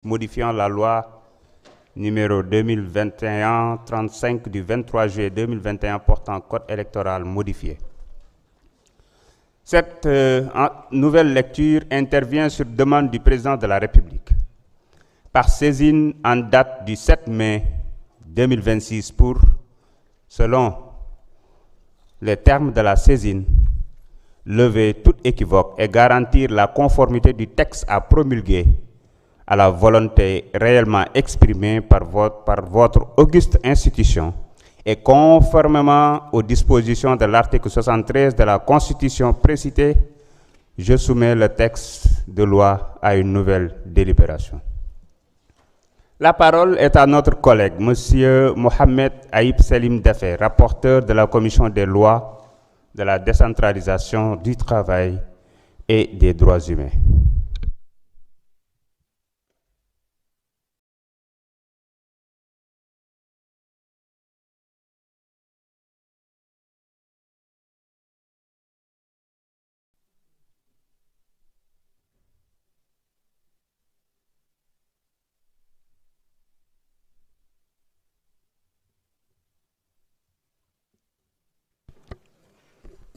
modifiant la loi numéro 2021-35 du 23 juillet 2021 portant code électoral modifié. Cette nouvelle lecture intervient sur demande du président de la République par saisine en date du 7 mai 2026 pour, selon les termes de la saisine, lever toute équivoque et garantir la conformité du texte à promulguer à la volonté réellement exprimée par votre auguste institution et conformément aux dispositions de l'article 73 de la Constitution précitée, je soumets le texte de loi à une nouvelle délibération. La parole est à notre collègue, M. Mohamed Aïb Salim Daffé, rapporteur de la Commission des lois, de la décentralisation du travail et des droits humains.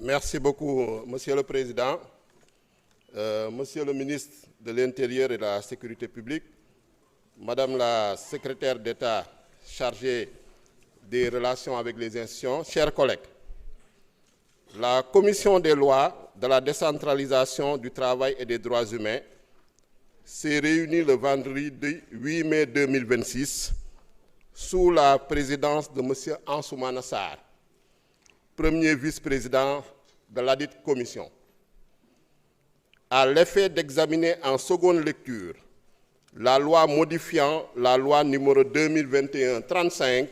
Merci beaucoup, Monsieur le Président, Monsieur le ministre de l'Intérieur et de la Sécurité publique, Madame la secrétaire d'État chargée des relations avec les institutions, chers collègues. La Commission des lois, de la décentralisation du travail et des droits humains s'est réunie le vendredi 8 mai 2026 sous la présidence de Monsieur Ansoumana Sarr, premier vice-président de ladite commission, à l'effet d'examiner en seconde lecture la loi modifiant la loi numéro 2021-35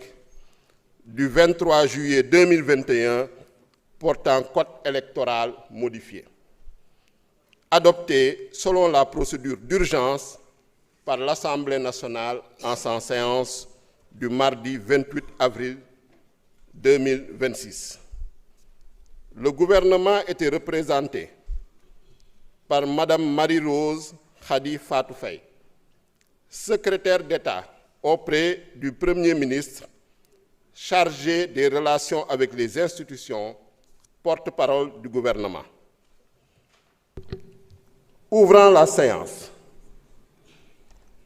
du 23 juillet 2021 portant code électoral modifié, adoptée selon la procédure d'urgence par l'Assemblée nationale en sa séance du mardi 28 avril 2026. Le gouvernement était représenté par Madame Marie-Rose Khady Fatou Faye, secrétaire d'État auprès du Premier ministre, chargée des relations avec les institutions, porte-parole du gouvernement. Ouvrant la séance,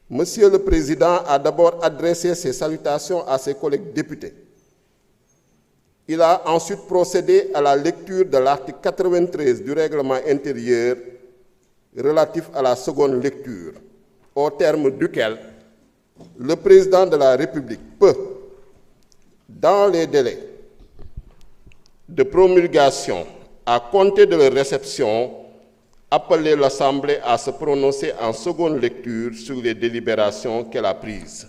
Monsieur le Président a d'abord adressé ses salutations à ses collègues députés. Il a ensuite procédé à la lecture de l'article 93 du règlement intérieur relatif à la seconde lecture, au terme duquel le président de la République peut, dans les délais de promulgation à compter de leur réception, appeler l'Assemblée à se prononcer en seconde lecture sur les délibérations qu'elle a prises.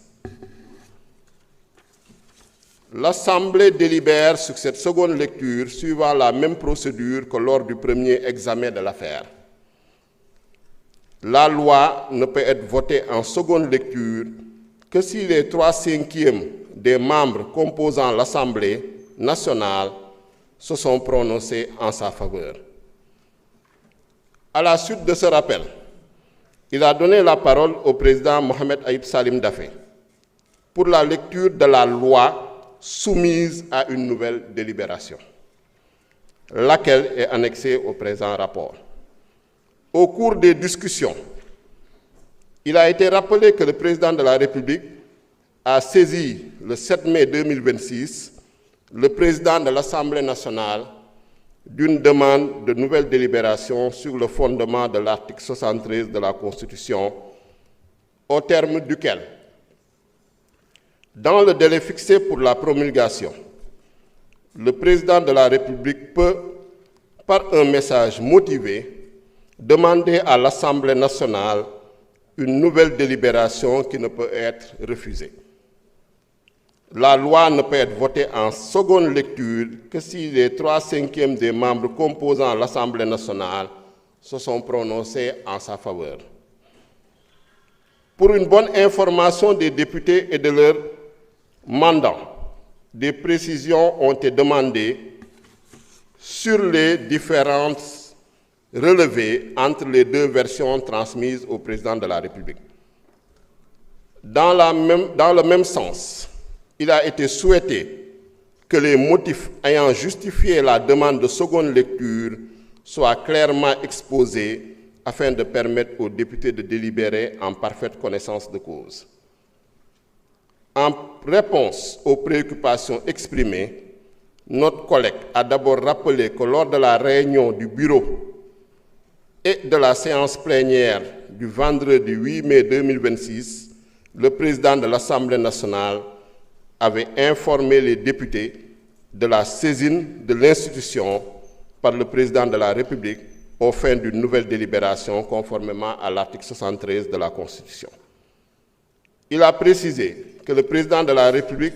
L'Assemblée délibère sur cette seconde lecture suivant la même procédure que lors du premier examen de l'affaire. La loi ne peut être votée en seconde lecture que si les 3/5 des membres composant l'Assemblée nationale se sont prononcés en sa faveur. À la suite de ce rappel, il a donné la parole au président Mohamed Aïb Salim Daffé pour la lecture de la loi soumise à une nouvelle délibération, laquelle est annexée au présent rapport. Au cours des discussions, il a été rappelé que le président de la République a saisi le 7 mai 2026 le président de l'Assemblée nationale d'une demande de nouvelle délibération sur le fondement de l'article 73 de la Constitution, au terme duquel, dans le délai fixé pour la promulgation, le président de la République peut, par un message motivé, demander à l'Assemblée nationale une nouvelle délibération qui ne peut être refusée. La loi ne peut être votée en seconde lecture que si les 3/5 des membres composant l'Assemblée nationale se sont prononcés en sa faveur. Pour une bonne information des députés et de leurs mandants, des précisions ont été demandées sur les différences relevées entre les deux versions transmises au président de la République. Dans le même sens, il a été souhaité que les motifs ayant justifié la demande de seconde lecture soient clairement exposés afin de permettre aux députés de délibérer en parfaite connaissance de cause. En réponse aux préoccupations exprimées, notre collègue a d'abord rappelé que lors de la réunion du bureau et de la séance plénière du vendredi 8 mai 2026, le président de l'Assemblée nationale avait informé les députés de la saisine de l'institution par le président de la République aux fins d'une nouvelle délibération conformément à l'article 73 de la Constitution. Il a précisé que le président de la République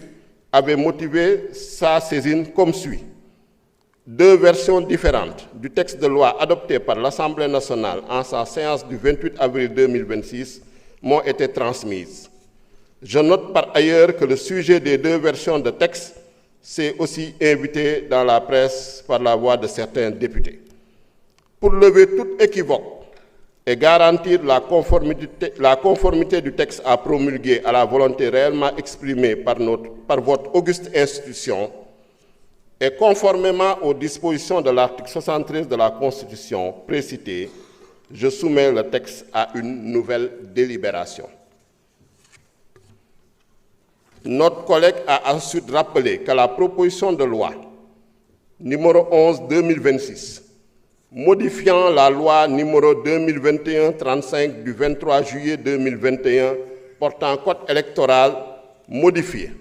avait motivé sa saisine comme suit. 2 versions différentes du texte de loi adopté par l'Assemblée nationale en sa séance du 28 avril 2026 m'ont été transmises. Je note par ailleurs que le sujet des 2 versions de texte s'est aussi invité dans la presse par la voix de certains députés. Pour lever toute équivoque et garantir la conformité du texte à promulguer à la volonté réellement exprimée par votre auguste institution, et conformément aux dispositions de l'article 73 de la Constitution précitée, je soumets le texte à une nouvelle délibération. Notre collègue a ensuite rappelé que la proposition de loi numéro 11/2026, modifiant la loi numéro 2021-35 du 23 juillet 2021 portant code électoral modifié,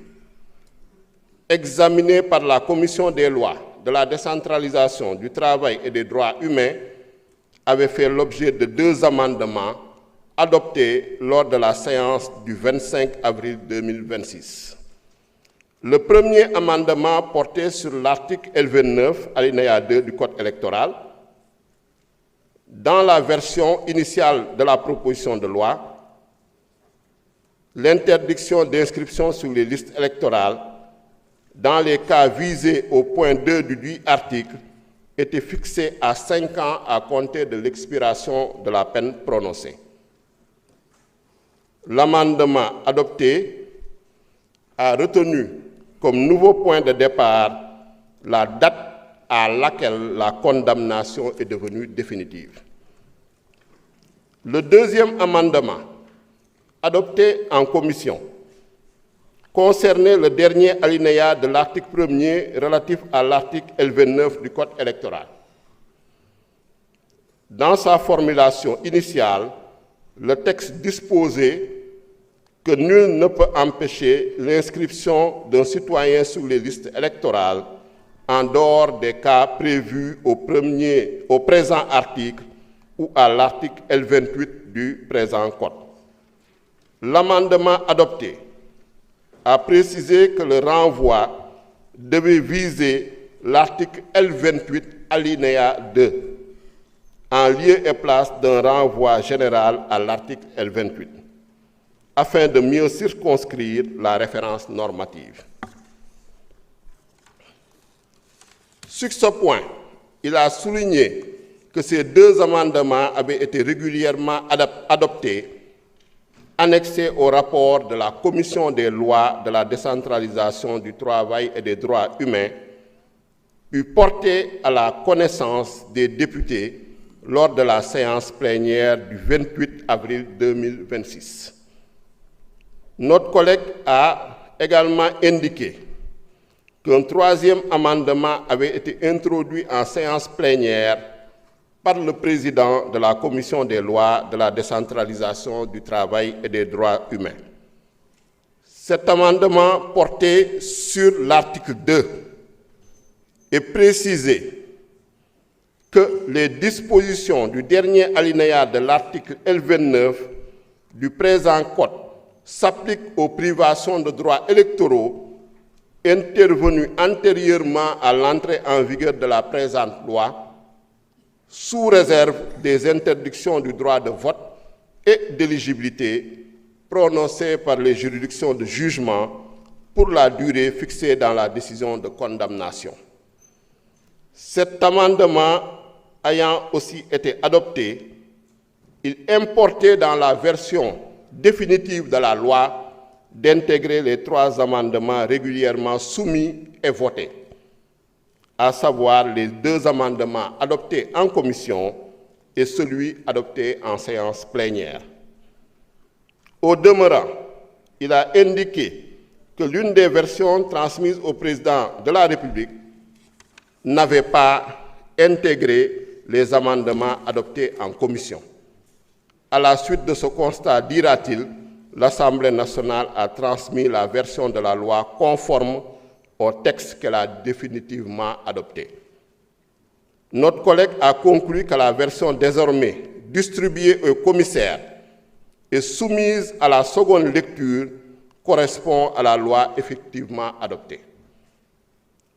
examiné par la Commission des lois, de la décentralisation, du travail et des droits humains, avait fait l'objet de 2 amendements adoptés lors de la séance du 25 avril 2026. Le premier amendement portait sur l'article L29, alinéa 2 du Code électoral. Dans la version initiale de la proposition de loi, l'interdiction d'inscription sur les listes électorales dans les cas visés au point 2 du dit article était fixée à 5 ans à compter de l'expiration de la peine prononcée. L'amendement adopté a retenu comme nouveau point de départ la date à laquelle la condamnation est devenue définitive. Le deuxième amendement, adopté en commission, concernait le dernier alinéa de l'article 1er relatif à l'article L29 du Code électoral. Dans sa formulation initiale, le texte disposait que nul ne peut empêcher l'inscription d'un citoyen sur les listes électorales en dehors des cas prévus au présent article ou à l'article L28 du présent Code. L'amendement adopté a précisé que le renvoi devait viser l'article L28 alinéa 2, en lieu et place d'un renvoi général à l'article L28, afin de mieux circonscrire la référence normative. Sur ce point, il a souligné que ces 2 amendements avaient été régulièrement adoptés, annexés au rapport de la Commission des lois, de la décentralisation, du travail et des droits humains, puis portés à la connaissance des députés lors de la séance plénière du 28 avril 2026. Notre collègue a également indiqué qu'un 3e amendement avait été introduit en séance plénière par le président de la Commission des lois, de la décentralisation, du travail et des droits humains. Cet amendement portait sur l'article 2 et précisait que les dispositions du dernier alinéa de l'article L29 du présent Code s'appliquent aux privations de droits électoraux intervenues antérieurement à l'entrée en vigueur de la présente loi, sous réserve des interdictions du droit de vote et d'éligibilité prononcées par les juridictions de jugement pour la durée fixée dans la décision de condamnation. Cet amendement ayant aussi été adopté, il importait dans la version définitive de la loi d'intégrer les 3 amendements régulièrement soumis et votés, à savoir les 2 amendements adoptés en commission et celui adopté en séance plénière. Au demeurant, il a indiqué que l'une des versions transmises au président de la République n'avait pas intégré les amendements adoptés en commission. À la suite de ce constat, dira-t-il, l'Assemblée nationale a transmis la version de la loi conforme au texte qu'elle a définitivement adopté. Notre collègue a conclu que la version désormais distribuée aux commissaires et soumise à la seconde lecture correspond à la loi effectivement adoptée.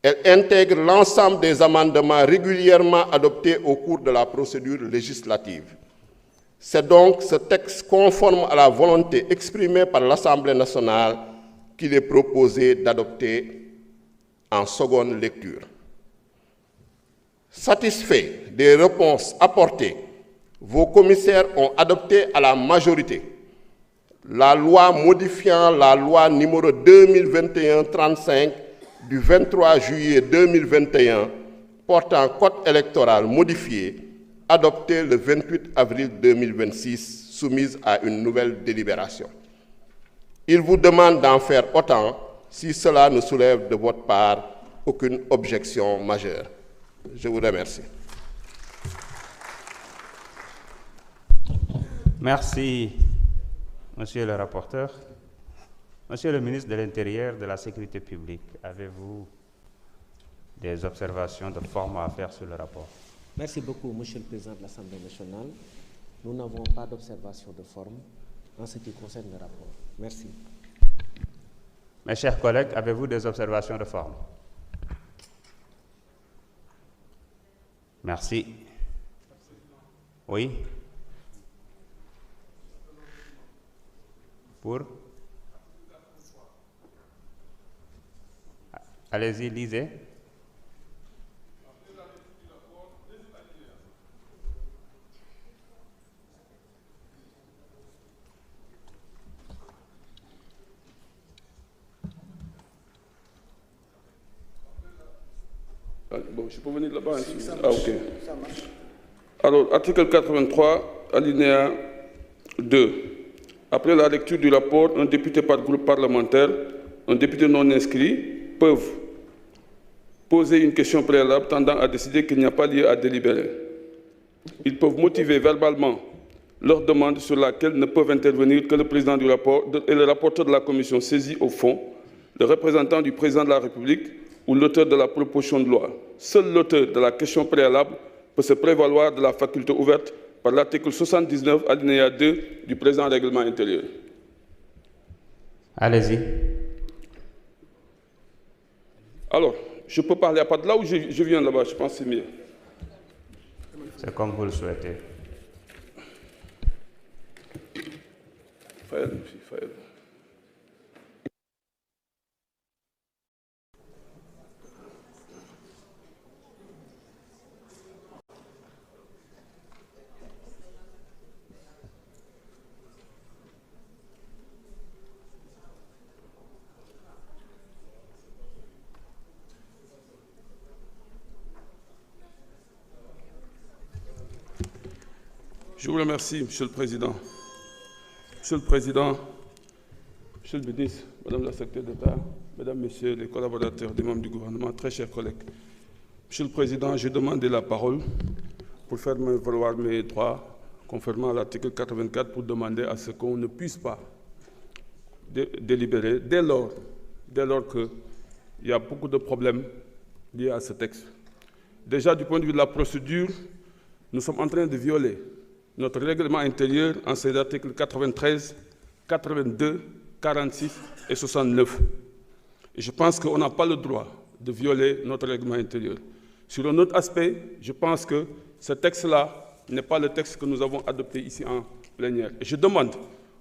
Elle intègre l'ensemble des amendements régulièrement adoptés au cours de la procédure législative. C'est donc ce texte conforme à la volonté exprimée par l'Assemblée nationale qu'il est proposé d'adopter en seconde lecture. Satisfaits des réponses apportées, vos commissaires ont adopté à la majorité la loi modifiant la loi numéro 2021-35 du 23 juillet 2021 portant code électoral modifié, adoptée le 28 avril 2026, soumise à une nouvelle délibération. Il vous demande d'en faire autant si cela ne soulève de votre part aucune objection majeure. Je vous remercie. Merci, monsieur le rapporteur. Monsieur le ministre de l'Intérieur, de la Sécurité publique, avez-vous des observations de forme à faire sur le rapport? Merci beaucoup, monsieur le président de l'Assemblée nationale. Nous n'avons pas d'observation de forme en ce qui concerne le rapport. Merci. Mes chers collègues, avez-vous des observations de forme? Merci. Oui? Pour? Allez-y, lisez. Bon, je peux venir là-bas. Ah, ok. Alors, article 83, alinéa 2. Après la lecture du rapport, un député par groupe parlementaire, un député non inscrit peuvent poser une question préalable tendant à décider qu'il n'y a pas lieu à délibérer. Ils peuvent motiver verbalement leur demande sur laquelle ne peuvent intervenir que le président du rapport et le rapporteur de la commission saisie au fond, le représentant du président de la République ou l'auteur de la proposition de loi. Seul l'auteur de la question préalable peut se prévaloir de la faculté ouverte par l'article 79, alinéa 2 du présent règlement intérieur. Allez-y. Alors, je peux parler à part de là ou je viens là-bas? Je pense que c'est mieux. C'est comme vous le souhaitez. Faël. Je vous remercie, Monsieur le Président. Monsieur le Président, Monsieur le ministre, Madame la secrétaire d'État, Mesdames, Messieurs les collaborateurs des membres du gouvernement, très chers collègues. Monsieur le Président, j'ai demandé la parole pour faire valoir mes droits, conformément à l'article 84, pour demander à ce qu'on ne puisse pas délibérer dès lors qu'il y a beaucoup de problèmes liés à ce texte. Déjà, du point de vue de la procédure, nous sommes en train de violer notre règlement intérieur en ses articles 93, 82, 46 et 69. Et je pense qu'on n'a pas le droit de violer notre règlement intérieur. Sur un autre aspect, je pense que ce texte-là n'est pas le texte que nous avons adopté ici en plénière. Et je demande,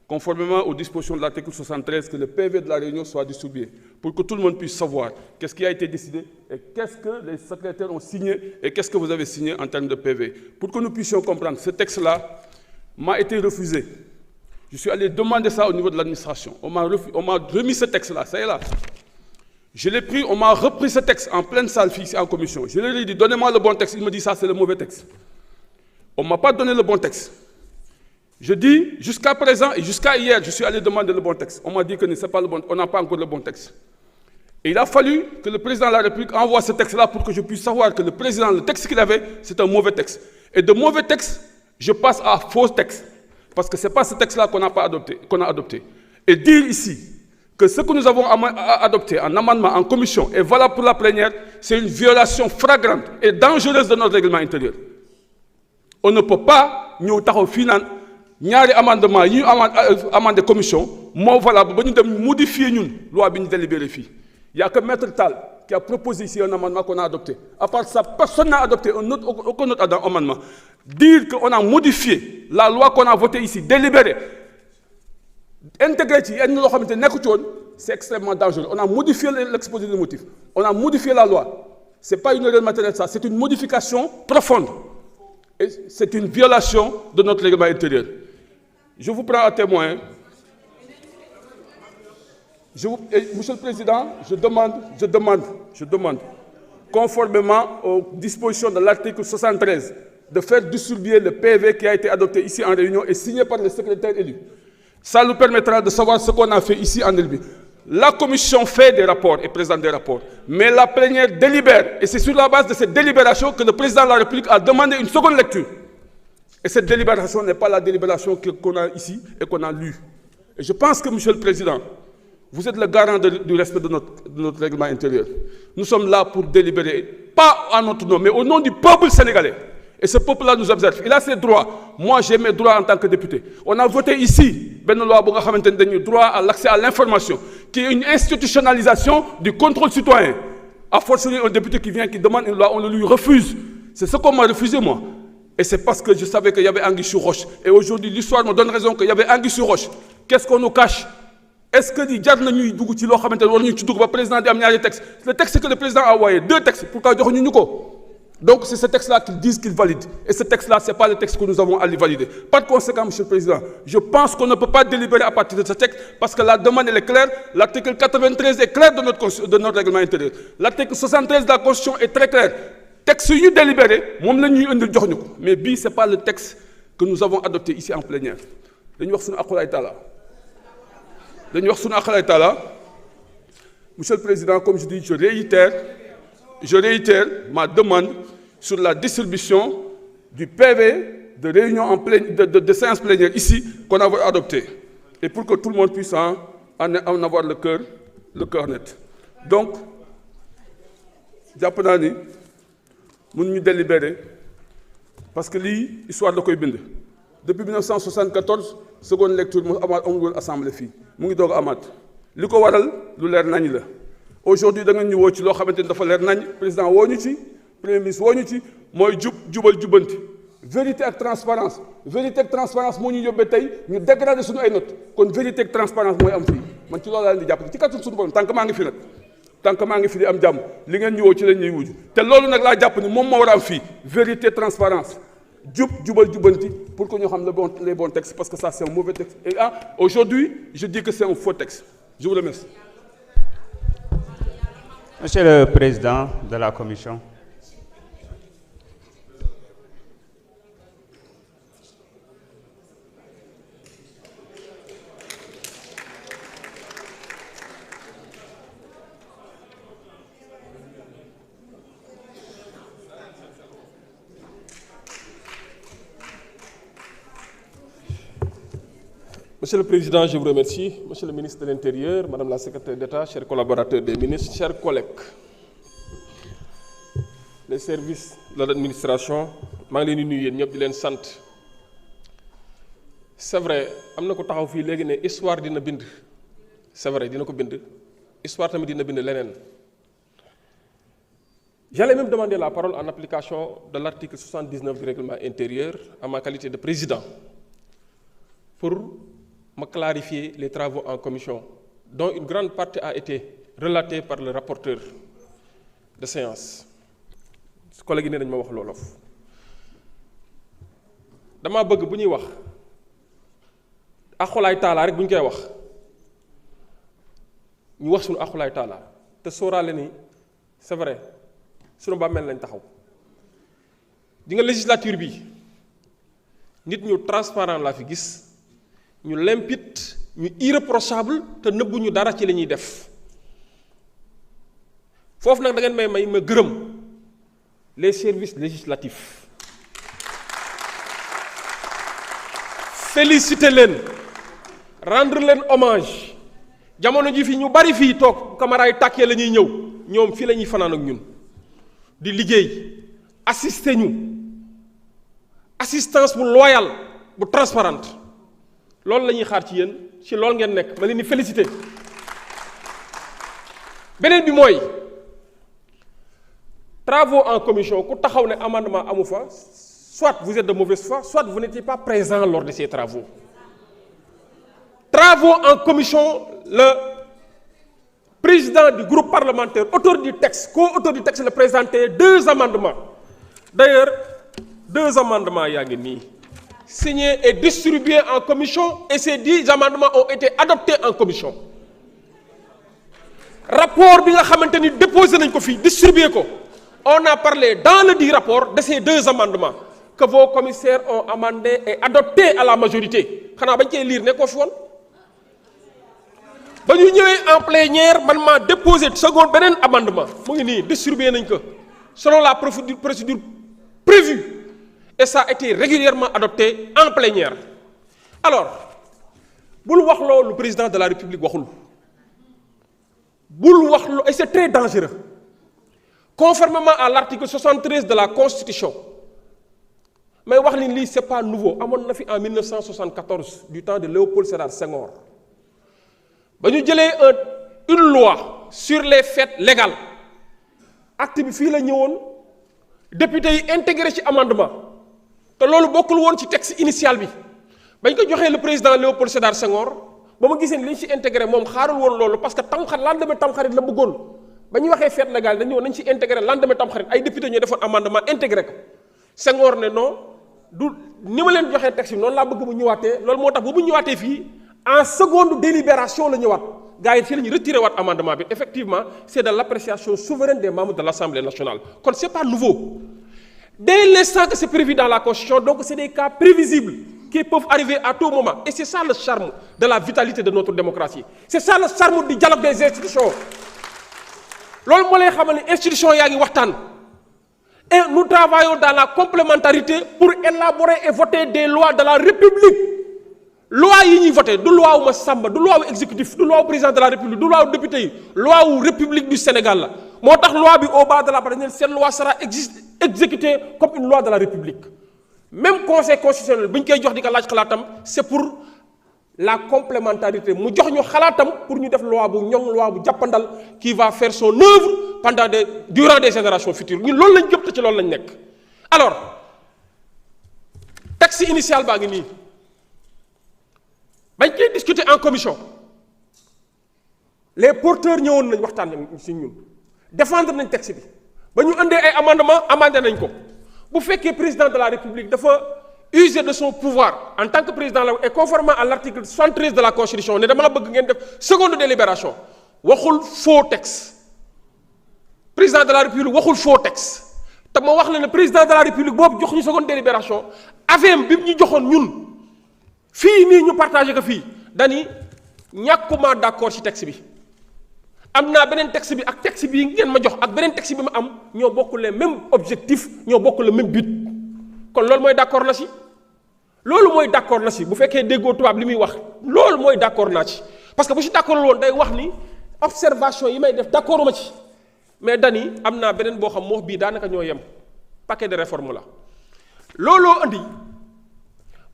conformément aux dispositions de l'article 73, que le PV de la réunion soit distribué pour que tout le monde puisse savoir qu'est-ce qui a été décidé et qu'est-ce que les secrétaires ont signé et qu'est-ce que vous avez signé en termes de PV. Pour que nous puissions comprendre, ce texte-là m'a été refusé. Je suis allé demander ça au niveau de l'administration. On m'a remis ce texte-là, ça y est là. Je l'ai pris, on m'a repris ce texte en pleine salle ici en commission. Je leur ai dit, donnez-moi le bon texte. Il me dit, ça c'est le mauvais texte. On ne m'a pas donné le bon texte. Je dis, jusqu'à présent et jusqu'à hier, je suis allé demander le bon texte. On m'a dit que c'est pas le bon, on n'a pas encore le bon texte. Et il a fallu que le président de la République envoie ce texte-là pour que je puisse savoir que le président, le texte qu'il avait, c'est un mauvais texte. Et de mauvais texte, je passe à faux texte. Parce que ce n'est pas ce texte-là qu'on a adopté. Et dire ici que ce que nous avons adopté en amendement, en commission, est valable pour la plénière, c'est une violation flagrante et dangereuse de notre règlement intérieur. On ne peut pas, nous avons ñaari amendement yi ñu amendé commission moo valable ba ñu dem modifier ñun loi bi ñu délibéré fii. Il n'y a que Maître Tal qui a proposé ici un amendement qu'on a adopté. À part ça, personne n'a adopté aucun autre amendement. Dire qu'on a modifié la loi qu'on a votée ici, délibérée, intégrée, c'est extrêmement dangereux. On a modifié l'exposé des motifs. On a modifié la loi. Ce n'est pas une erreur matérielle, ça. C'est une modification profonde. Et c'est une violation de notre règlement intérieur. Je vous prends à témoin. Monsieur le Président, je demande, conformément aux dispositions de l'article 73, de faire distribuer le PV qui a été adopté ici en réunion et signé par le secrétaire élu. Ça nous permettra de savoir ce qu'on a fait ici en Elbi. La commission fait des rapports et présente des rapports, mais la plénière délibère. Et c'est sur la base de cette délibération que le président de la République a demandé une seconde lecture. Et cette délibération n'est pas la délibération qu'on a ici et qu'on a lue. Et je pense que, Monsieur le Président, vous êtes le garant du respect de notre règlement intérieur. Nous sommes là pour délibérer, pas à notre nom, mais au nom du peuple sénégalais. Et ce peuple-là nous observe. Il a ses droits. Moi, j'ai mes droits en tant que député. On a voté ici, droit à l'accès à l'information, qui est une institutionnalisation du contrôle citoyen. A fortiori, un député qui vient, qui demande une loi, on le lui refuse. C'est ce qu'on m'a refusé, moi. Et c'est parce que je savais qu'il y avait anguille sur roche. Et aujourd'hui, l'histoire me donne raison qu'il y avait anguille sur roche. Qu'est-ce qu'on nous cache? Est-ce que le président a amené des textes? Le texte que le président a envoyé, 2 textes, pourquoi nous? Donc c'est ce texte-là qu'ils disent qu'ils valident. Et ce texte-là, ce n'est pas le texte que nous avons à valider. Par conséquent, Monsieur le Président, je pense qu'on ne peut pas délibérer à partir de ce texte parce que la demande elle est claire. L'article 93 est clair de notre règlement intérieur. L'article 73 de la Constitution est très clair. Texte délibéré, mais ce n'est pas le texte que nous avons adopté ici en plénière. Monsieur le Président, comme je dis, je réitère ma demande sur la distribution du PV de réunion de séance plénière ici qu'on a adopté. Et pour que tout le monde puisse en avoir le cœur net. Donc, Japonani, nous nous délibérer parce que l'histoire de Koybinde. Depuis 1974, seconde lecture, nous avons l'Assemblée fille. Nous avons amat. Ce qui waral lu leer nañ la. Aujourd'hui da nga ñu wo ci lo xamanteni dafa leer nañ président woñu ci premier ministre woñu ci moy jubal jubanti. Vérité ak transparence mo ñu yobbe tay ñu dégrader suñu ay notes kon vérité ak transparence moy am fi man ci loolu la di japp ci kattu suñu borom tank ma ngi fi nak tank ma ngi fi di am jàmm li ngeen ñu wo ci lañ ñuy wuju té loolu nak la japp ni mom mo wara am fi vérité transparence jubal jubanti pour que ñu xam les bons textes parce que ça c'est un mauvais texte et aujourd'hui je dis que c'est un faux texte. Je vous remercie. Monsieur le Président de la Commission. Monsieur le Président, je vous remercie. Monsieur le ministre de l'Intérieur, Madame la Secrétaire d'État, chers collaborateurs des ministres, chers collègues. Les services de l'administration, c'est vrai, histoire dina bind. C'est vrai, dina ko bind. Histoire tamit dina bind lenen. J'allais même demander la parole en application de l'article 79 du règlement intérieur à ma qualité de président pour me clarifier les travaux en commission, dont une grande partie a été relatée par le rapporteur de séance. Ce collègue ne ma wax lolof. Dama bëgg bu ñuy wax axulaay taala rek bu ñu koy wax ñu wax suñu axulaay taala te sóoraale ni c'est vrai suñu bàmmeel lañ taxaw di nga législature bi nit ñu transparent laa fi gis ñu limpide ñu irréprochable te nëbbuñu dara ci li ñuy def foofu nag da ngeen may ma gërëm les services législatifs féliciter leen rendre leen hommage jamono ji fi ñu bari fii toog caméra yi tàkkee la ñuy ñëw ñoom fii la ñuy fanaan ak ñun di liggéey assister ñu assistance bu loyal bu transparente loolu la ñuy xaar ci yéen ci loolu ngeen nekk ma leen di féliciter beneen bi mooy travaux en commission ku taxaw ne amendement amu fa soit vous êtes de mauvaise foi soit vous n'étiez pas présent lors de ces travaux en commission le président du groupe parlementaire auteur du texte co-auteur du texte le présenté 2 amendements d'ailleurs 2 amendements yaa ngi nii signés et distribués en commission et ces 10 amendements ont été adoptés en commission rapport bi nga xamante ni déposé nañ ko fii distribué ko on a parlé dans le dit rapport de ces 2 amendements que vos commissaires ont amendé et adopté à la majorité xanaa bañ koy lire nekkoo fi woon ba ñu ñëwee en plénière man maa déposé second beneen amendement mu ngi nii distribué nañ ko selon la procédure prévue et ça a été régulièrement adopté en plénière alors bul wax loolu le président de la République waxul bul wax loolu et c'est très dangereux conformément à l'article 73 de la Constitution mais wax ni lii c'est pas nouveau amoon na fi en 1974 du temps de Léopold Sédar Senghor ba ñu jëlee une loi sur les fêtes légales acte bi fii la ñëwoon député yi intégré ci amendement te loolu bokkul woon ci texte initial bi bañ ko joxee le président Léopold Sédar Senghor ba ma gisee li ñu ci intégré moom xaarul woon loolu parce que lendemain tamxarit la bëggoon ba ñu waxee fête légale dañu woon nañ ci intégré lendemain tamxarit ay député ñoo defoon amendement intégré ko Senghor ne non du ni ma leen joxee texte bi noonu laa bëgg mu ñëwaatee loolu moo tax ba mu ñëwaatee fii en seconde délibération la ñëwaat gars yi ci la ñu retiré waat amendement bi effectivement c'est de l'appréciation souveraine des membres de l'Assemblée nationale kon c'est pas nouveau dès l'instant que c'est prévu dans la Constitution donc c'est des cas prévisibles qui peuvent arriver à tout moment et c'est ça le charme de la vitalité de notre démocratie c'est ça le charme du dialogue des institutions loolu moo lay xamal ne institution yaa ngi waxtaan et nous travaillons dans la complémentarité pour élaborer et voter des lois de la République loi yi ñuy voté du loi wu ma Samba du loi wu exécutif du loi wu président de la République du loi wu député yi loi wu République du Sénégal la moo tax loi bi au bas de la page cette loi sera exécutée comme une loi de la République même conseil constitutionnel bu ñu koy jox di ko laaj xalaatam c'est pour la complémentarité mu jox ñu xalaatam pour ñu def loi bu ñoŋ loi bu jàppandal qui va faire son œuvre durant des générations futures ñun loolu lañ gëm te ci loolu lañ nekk. alors texte initial baa ngi nii bañ koy discuter en commission les porteurs ñëwoon nañ waxtaan nañ ci ñun défendre nañ texte bi ba ñu indee ay amendé nañ ko bu fekkee président de la République dafa user de son pouvoir en tant que président la et conformément à l'article 73 de la Constitution ne dama bëgg ngeen def seconde délibération waxul faux texte président de la République waxul faux texte te ma wax la ne président de la République boobu jox ñu seconde délibération avem bi ñu joxoon ñun fii nii ñu partagé ko fii dani ñàkkuma d'accord ci texte bi am naa beneen texte bi ak texte bi ngeen ma jox ak beneen texte bi ma am ñoo bokk les mêmes objectifs ñoo bokk le même but kon loolu mooy d'accord na ci loolu mooy d'accord na ci bu fekkee déggoo tubaab li muy wax loolu mooy d'accord naa ci parce que bu ci d'accord woon day wax ni observation yi may def d'accord ma ci mais dani am naa beneen boo xam moo bii daanaka ñoo yem paquet de réforme la looloo andi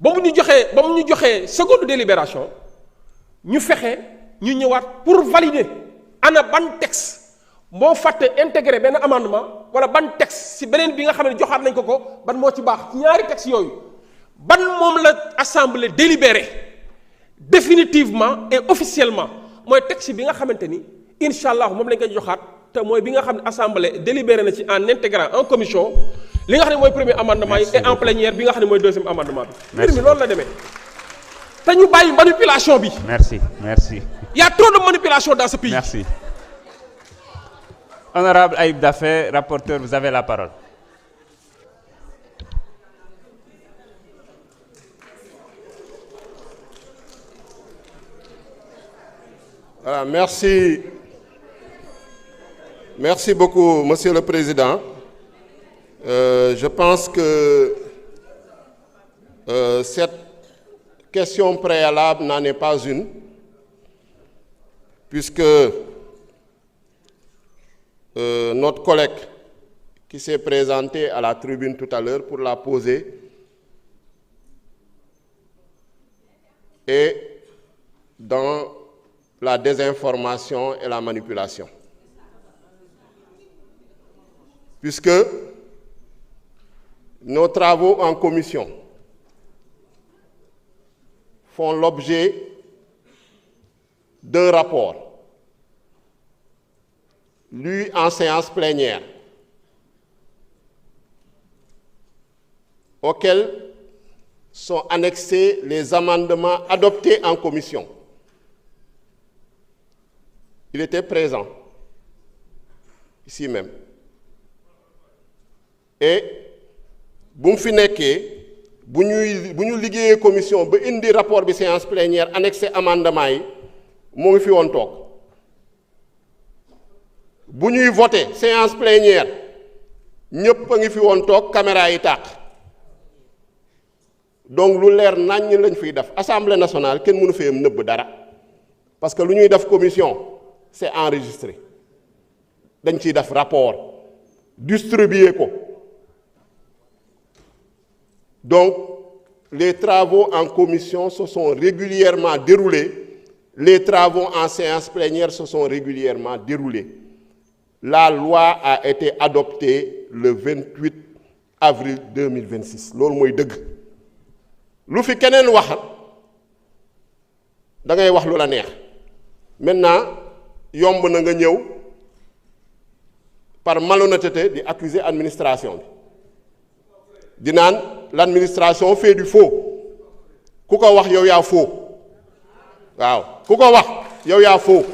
ba mu ñu joxee seconde délibération ñu fexe ñu ñëwaat pour valider ana ban texte moo fàtte intégré benn amendement wala ban texte ci beneen bi nga xam ne joxaat nañ ko ban moo ci baax ci ñaari texte yooyu ban moom la assemblée délibéré définitivement et officiellement mooy texte bi nga xamante ni incha allah moom lañ koy joxaat te mooy bi nga xam ne assemblée délibéré na ci en intégrant en commission li nga xam ne mooy premier amendement yi et en plénière bi nga xam ne mooy deuxième amendement bi mbir mi loolu la demee te ñu bàyyi manipulation bi. Merci, merci. Il y a trop de manipulation dans ce pays. Merci. Honorable Ayib Daffé, rapporteur, vous avez la parole. Voilà, merci. Merci beaucoup, Monsieur le Président. Je pense que cette question préalable n'en est pas une, puisque notre collègue qui s'est présenté à la tribune tout à l'heure pour la poser est dans la désinformation et la manipulation. Puisque nos travaux en commission font l'objet d'un rapport lu en séance plénière auquel sont annexés les amendements adoptés en commission. Il était présent, ici même. Et bu mu fi nekkee bu ñu liggéeyee commission ba indi rapport bi séance plénière annexé amendement yi moo ngi fi woon toog bu ñuy voté séance plénière ñëpp a ngi fi woon toog caméra yi tàq donc lu leer naññ lañ fiy def assemblée nationale kenn mënu fee nëbb dara parce que lu ñuy def commission c'est enregistré dañ ciy def rapport distribuer ko. Donc, les travaux en commission se sont régulièrement déroulés, les travaux en séance plénière se sont régulièrement déroulés. La loi a été adoptée le 28 avril 2026. loolu mooy dëgg lu fi keneen wax da ngay wax lu la neex maintenant yomb na nga ñëw par malhonnêteté di accuser administration bi di naan l'administration fait du faux ku ko wax yow yaa faux waaw ku ko wax yow yaa faux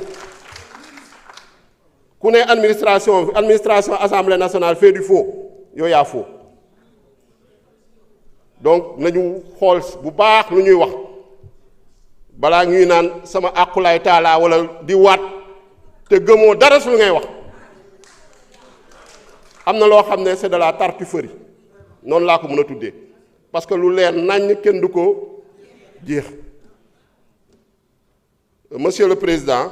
ku ne administration assemblée nationale fait du faux yow yaa faux donc nañu xool bu baax lu ñuy wax balaa ñuy naan sama àqulaay taalaa wala di waat te gëmoo dara su ngay wax am na loo xam ne c'est de la tartufferie noonu laa ko mën a tuddee parce que lu leer nañ kenn du ko jeex. Monsieur le Président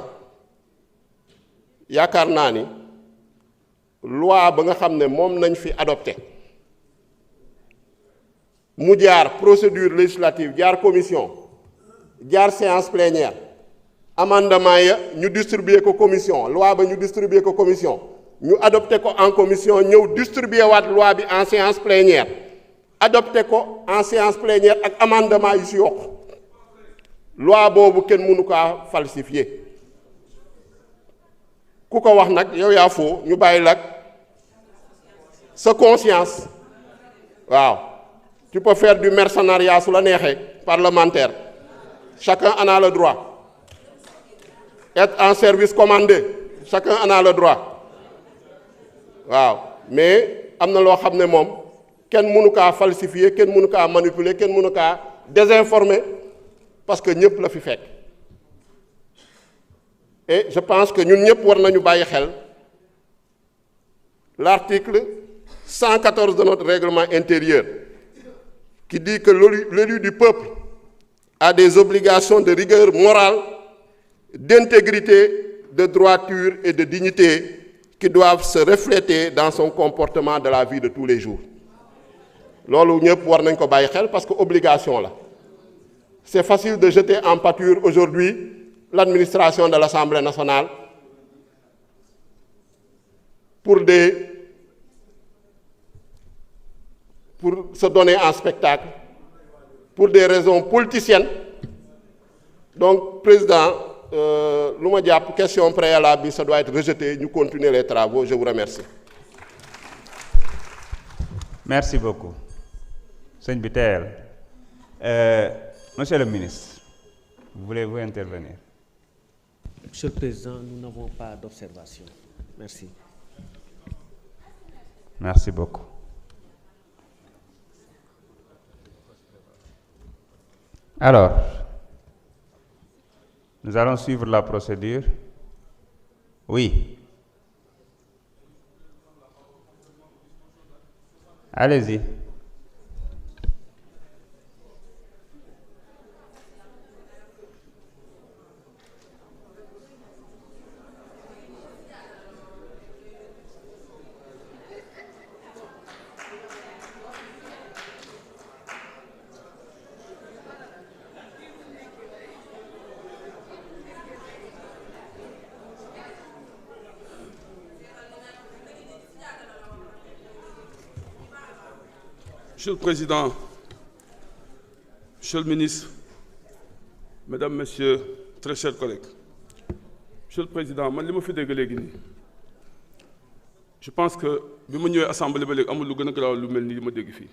yaakaar naa ni loi ba nga xam ne moom nañ fi adopté mu jaar procédure législative jaar commission jaar séance plénière amendement ya ñu distribuer ko commission loi ba ñu distribuer ko commission ñu adopté ko en commission ñëw distribuer waat loi bi en séance plénière adopté ko en séance plénière ak amendement yu si yokk loi boobu kenn mënu kaa falsifier ku ko wax nag yow yaa foo ñu bàyyi lak sa conscience waaw tu peux faire du mercenariat su la neexee parlementaire chacun en a le droit être en service commandé chacun en a le droit waaw mais am na loo xam ne moom kenn mënu kaa falsifier kenn mënu kaa manipuler kenn mënu kaa désinformer parce que ñëpp la fi fekk et je pense que ñun ñëpp war nañu bàyyi xel l'article 114 de notre règlement intérieur qui dit que l'élu du peuple a des obligations de rigueur morale, d'intégrité, de droiture et de dignité qui doivent se refléter dans son comportement de la vie de tous les jours. loolu ñëpp war nañ ko bàyyi xel parce que obligation la. C'est facile de jeter en pâture aujourd'hui l'administration de l'Assemblée nationale pour se donner en spectacle, pour des raisons politiciennes. Donc, Président, question préalable, ça doit être rejeté. Nous continuons les travaux. Je vous remercie. Merci beaucoup. Sëñ bi teel Monsieur le ministre, Voulez-vous intervenir? Monsieur le Président, nous n'avons pas d'observation. Merci. Merci beaucoup. Alors, nous allons suivre la procédure. Oui. Allez-y. Monsieur le Président, Monsieur le Ministre, Mesdames, Messieurs, très chers collègues. Monsieur le Président, man li ma fi dégg léegi nii je pense que bi ma ñëwee assemblée ba léegi amul lu gën a garaaw lu mel ni li ma dégg fii.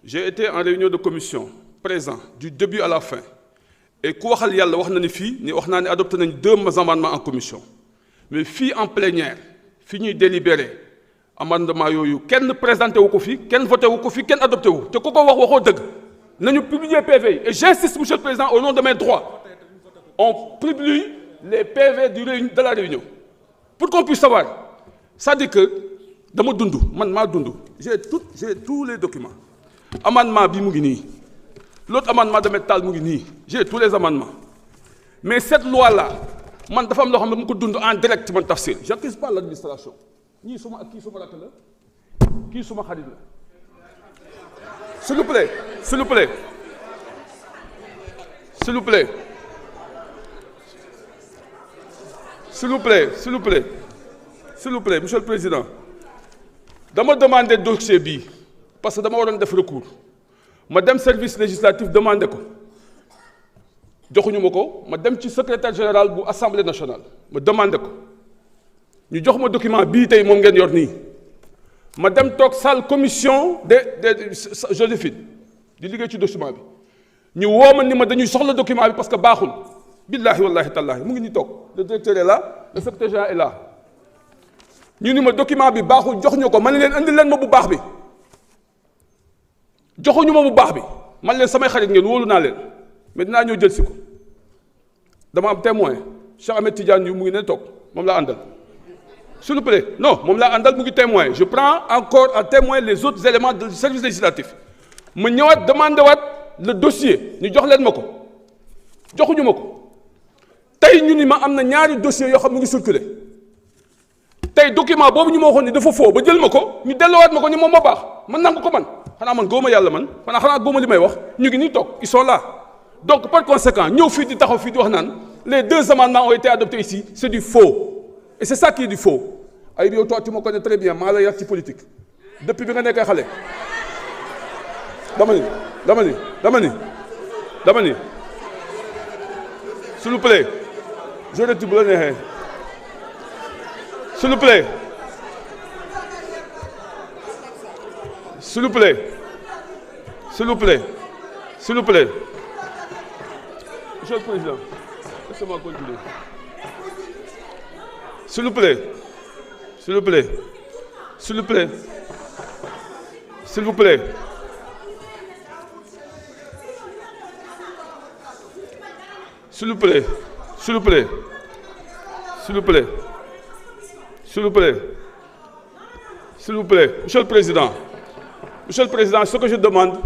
J'ai été en réunion de commission présent du début à la fin et ku waxal yàlla wax na ni fii ni wax naa ne adopté nañ 2 amendements en commission mais fii en plénière fi ñuy délibéré. Amendement yooyu kenn présenté wu ko fi kenn voté wu ko fi kenn adopté wu te ku ko wax waxoo dëgg nañu publier PV yi et j'insiste monsieur le président au nom de mes droits on publie les PV de la réunion pour qu'on puisse savoir c'est-à-dire que dama dund man maa dund j'ai tous les documents amendement bi mu ngi nii l'autre amendement de métal mu ngi nii j'ai tous les amendements mais cette loi là man dafa am loo xam ne mu ko dund en direct man Tafsir j'accuse pas l'administration ñii suma ak kii suma rakk la kii suma xarit la s'il vous plaît s'il vous plaît s'il vous plaît s'il vous plaît s'il vous plaît s'il vous plaît monsieur le président dama demandé dossier bii parce que dama waroon def recours ma dem service législatif demandé ko joxuñu ma ko ma dem ci secrétaire général bu assemblée nationale ma demandé ko ñu jox ma document bii tey moom ngeen yor nii ma dem toog salle commission de Joséphine di liggéey ci document bi ñu woo ma ni ma dañuy soxla document bi parce que baaxul billahi wallahi tallahi mu ngi ñu toog le directeur est là le secrétaire général est là ñu ni ma document bi baaxul jox ñu ko man leen andi leen ma bu baax bi joxuñu ma bu baax bi man leen samay xarit ngeen wóolu naa leen mais dinaa ñëw jël si ko dama am témoin Cheikh Ahmed Tidiane yu mu ngi ne toog moom laa àndal. S'il vous plaît, non, moom laa àndal mu ngi témoin je prends encore en témoin les autres éléments du service législatif ma ñëwaat demandé waat le dossier ñu jox leen ma ko joxuñu ma ko tey ñu ni ma am na ñaari dossiers yoo xam mu ngi circulé tey document boobu ñu ma waxoon ni dafa faux ba jël ma ko ñu delloowaat ma ko ni moom moo baax man nangu ko man xanaa man góoma yàlla man xanaa góoma li may wax ñu ngi nii toog ils sont là donc par conséquent ñëw fii di taxaw fii di wax naan les 2 amendements ont été adoptés ici c'est du faux. Et c'est ça qui est du faux. Ay yow toi tu me connais très bien maa la yar ci politique depuis bi nga nekkee xale dama ni s'il vous plaît je retire bu la neexee s'il vous plaît s'il vous plaît s'il vous plaît s'il vous plaît monsieur le président laissez-moi continuer. S'il vous plaît, s'il vous plaît, s'il vous plaît, s'il vous plaît. S'il vous plaît, s'il vous plaît, s'il vous plaît, s'il vous plaît, s'il vous plaît, Monsieur le Président, ce que je demande,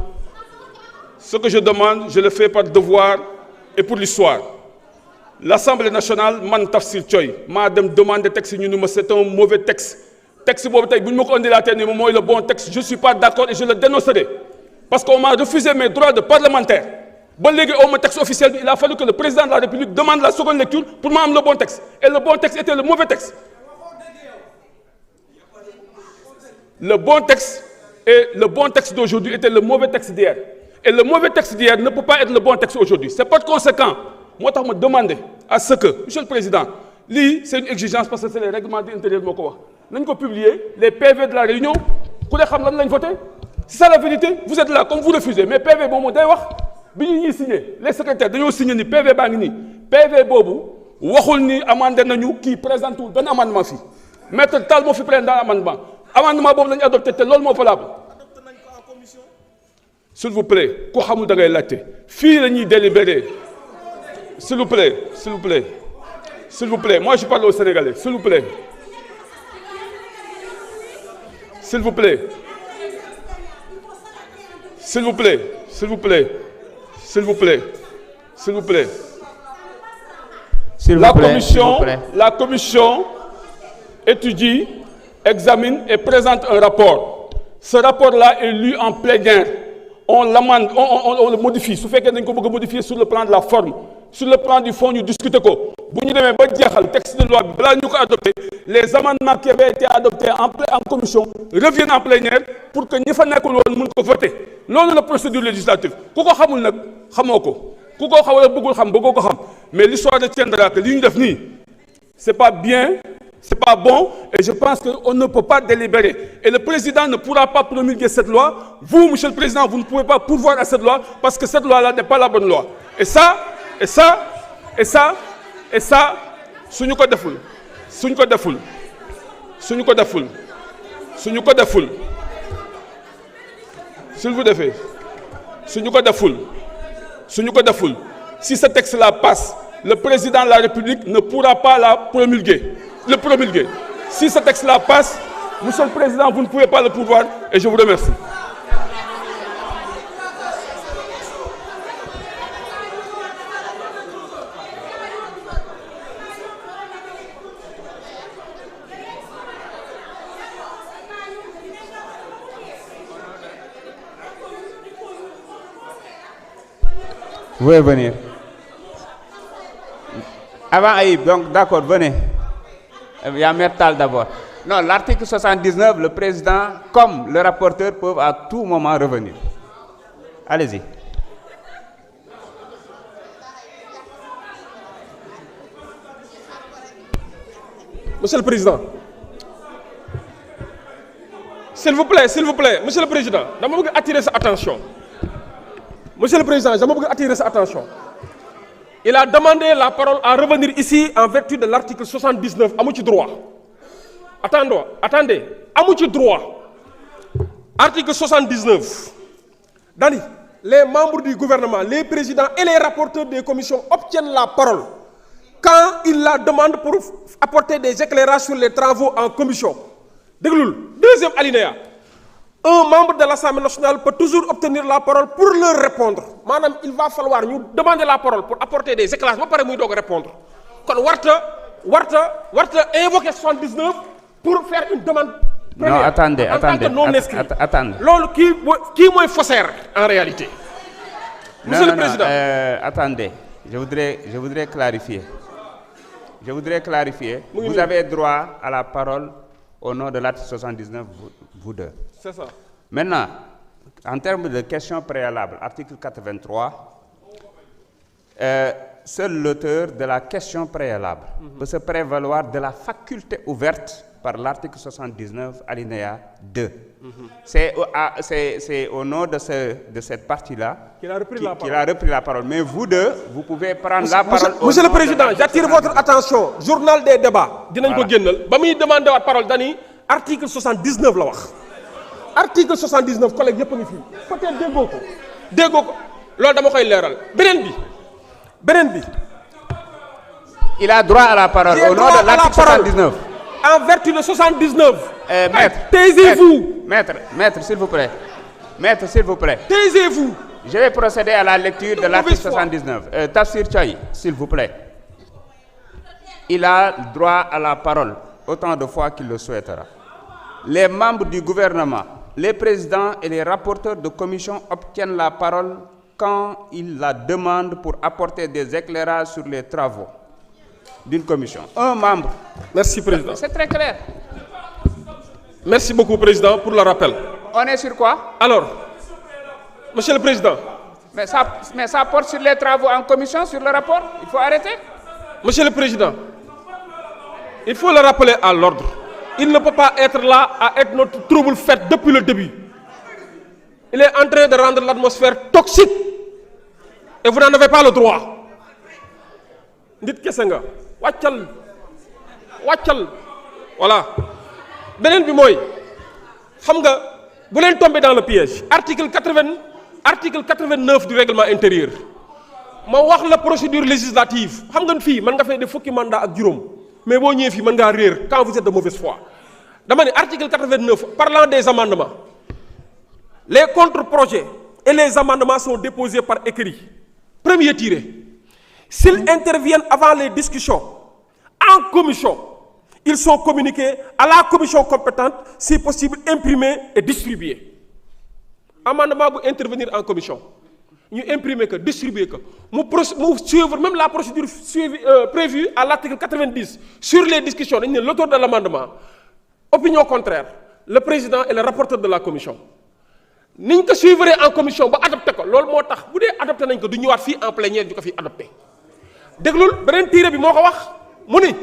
je le fais par devoir et pour l'histoire. L'Assemblée nationale man Tafsir Thioye maa dem demander texte ñu ni ma c'est un mauvais texte boobu tey bu ñu ma ko indilaatee ni ma mooy le bon texte je suis pas d'accord et je le dénoncerai parce qu'on m'a refusé mes droits de parlementaire ba léegi au ma texte officiel bi il a fallu que le président de la République demande la seconde lecture pour ma am le bon texte et le bon texte était le mauvais texte. Le bon texte d'aujourd'hui était le mauvais texte d'hier et le mauvais texte d'hier ne peut pas être le bon texte aujourd'hui c'est par conséquent. moo tax ma demander à ce que monsieur le président lii c'est une exigence parce que c'est les règlements intérieurs moo ko wax nañ ko publier les PV de la réunion ku ne xam lan lañ voté c'est ça la vérité vous êtes là comme vous refusez mais PV boobu day wax bi ñu ñuy signé les secrétaires dañoo signé ni PV baa ngi nii PV boobu waxul ni amandé nañu kii présenté wul benn amendement fii maître Tall moo fi présenté amendement boobu la ñu adopté te loolu moo valable. S'il vous plaît ku xamul da ngay laajte fii la ñuy délibéré s'il vous plaît s'il vous plaît s'il vous plaît moi je parle aux Sénégalais s'il vous plaît s'il vous plaît s'il vous plaît s'il vous plaît s'il vous plaît s'il vous plaît la commission étudie, examine et présente un rapport. Ce rapport-là est lu en plénière. On l'amende, on le modifie. Su fekkee dañ ko bëgg a modifier sur le plan de la forme, sur le plan du fond ñu discuter ko. Bu ñu demee ba jeexal texte de loi bi balaa ñu ko adopté, les amendements qui avaient été adoptés en commission reviennent en plénière pour que ñi fa nekkul woon mën ko voter. Loolu la procédure législative. Ku ko xamul nag xamoo ko. Ku ko xaw a bëggul xam bëggoo ko xam. Mais l'histoire retiendra que li ñu def nii, c'est pas bien. C'est pas bon et je pense qu'on ne peut pas délibérer. Et le président ne pourra pas promulguer cette loi. Vous, monsieur le président, vous ne pouvez pas pourvoir à cette loi parce que cette loi-là n'est pas la bonne loi. Et ça, suñu ko deful si ce texte-là passe, le président de la République ne pourra pas le promulguer. Si ce texte-là passe, monsieur le président, vous ne pouvez pas le pourvoir et je vous remercie. Vous pouvez venir. Avant Aïb, donc d'accord, venez. Il y a Mertal d'abord. Non, l'article 79, le président, comme le rapporteur, peuvent à tout moment revenir. Allez-y. Monsieur le Président. S'il vous plaît, Monsieur le Président, je veux attirer sa attention. Monsieur le Président, je veux attirer sa attention. Il a demandé la parole à revenir ici en vertu de l'article 79. Amu ci droit. Attendez. Amu ci droit. Article 79. Dani, les membres du gouvernement, les présidents et les rapporteurs des commissions obtiennent la parole quand ils la demandent pour apporter des éclairages sur les travaux en commission. Deuxième alinéa. Un membre de l'Assemblée nationale peut toujours obtenir la parole pour leur répondre. Madame, il va falloir nous demander la parole pour apporter des éclairages. Pas pareil, nous répondre. Quand warta invoquer 79 pour faire une demande. Non, attendez. Attendez. Qui est faussaire en réalité? Monsieur le Président. Attendez. Je voudrais clarifier. Vous avez droit à la parole au nom de l'article 79, vous deux. C'est ça. Maintenant, en termes de questions préalables, article 83, seul l'auteur de la question préalable peut se prévaloir de la faculté ouverte par l'article 79, alinéa 2. C'est au nom de cette partie-là qu'il a repris la parole. Mais vous deux, vous pouvez prendre la parole. Monsieur le Président, j'attire votre attention. Journal des débats. Dinañ ko gennal. Ba muy demander la parole dani article 79 la wax. Article 79 collègue yëpp a ngi fii peut-être déggoo ko loolu dama koy leeral beneen bi il a droit à la parole au nom de l'article 79 en vertu de 79 maître taisez-vous maître s'il vous plaît taisez-vous. Je vais procéder à la lecture de l'article 79 Tafsir Thiaye, s'il vous plaît. Il a droit à la parole autant de fois qu'il le souhaitera. Les membres du gouvernement, les présidents et les rapporteurs de commission obtiennent la parole quand ils la demandent pour apporter des éclairages sur les travaux d'une commission. Un membre. Merci, Président. C'est très clair. Merci beaucoup, Président, pour le rappel. On est sur quoi? Alors, Monsieur le Président. Mais ça porte sur les travaux en commission, sur le rapport. Il faut arrêter. Monsieur le Président, il faut le rappeler à l'ordre. Il ne peut pas être là à être notre trouble fait depuis le début. Il est en train de rendre l'atmosphère toxique. et vous n'en avez pas le droit. Nit kese nga wàccal voilà beneen bi mooy xam nga bu leen tomber dans le piège. Article 89 du règlement intérieur ma wax la procédure législative xam nga fii mën nga fay def fukki mandat ak juróom mais boo ñëwee fii mën ngaa réer quand vous êtes de mauvaise foi. dama ne article 89 parlant des amendements, les contre-projets et les amendements sont déposés par écrit. Premier tiré, s'ils interviennent avant les discussions en commission, ils sont communiqués à la commission compétente, si possible imprimés et distribués. Amendement pour intervenir en commission, nous imprimer que distribuer que nous suivre même la procédure prévue à l'article 90 sur les discussions. L'auteur de l'amendement, opinion contraire, le président et le rapporteur de la commission. Nous ko suivre en commission ba adopté ko loolu moo tax bu dee adopté nañ ko du ñëwaat fii en plénière du ko fi adopté déglul beneen tiré bi moo ko wax mu ni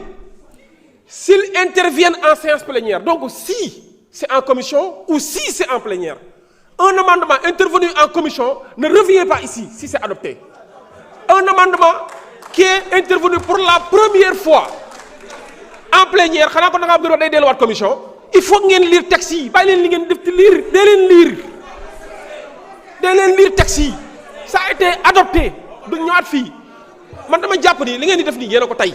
s'ils interviennent en séance plénière, donc si c'est en commission ou si c'est en plénière, un amendement intervenu en commission ne revient pas ici si c'est adopté. Un amendement qui est intervenu pour la première fois en plénière, xanaa ko da ngaa bëgg day delluwaat commission, il faut ngeen lire texte yi bàyyi leen li ngeen def ci lire dee leen lire texte yi ça a été adopté du ñëwaat fii man dama jàpp ni li ngeen di def nii yéen a ko tey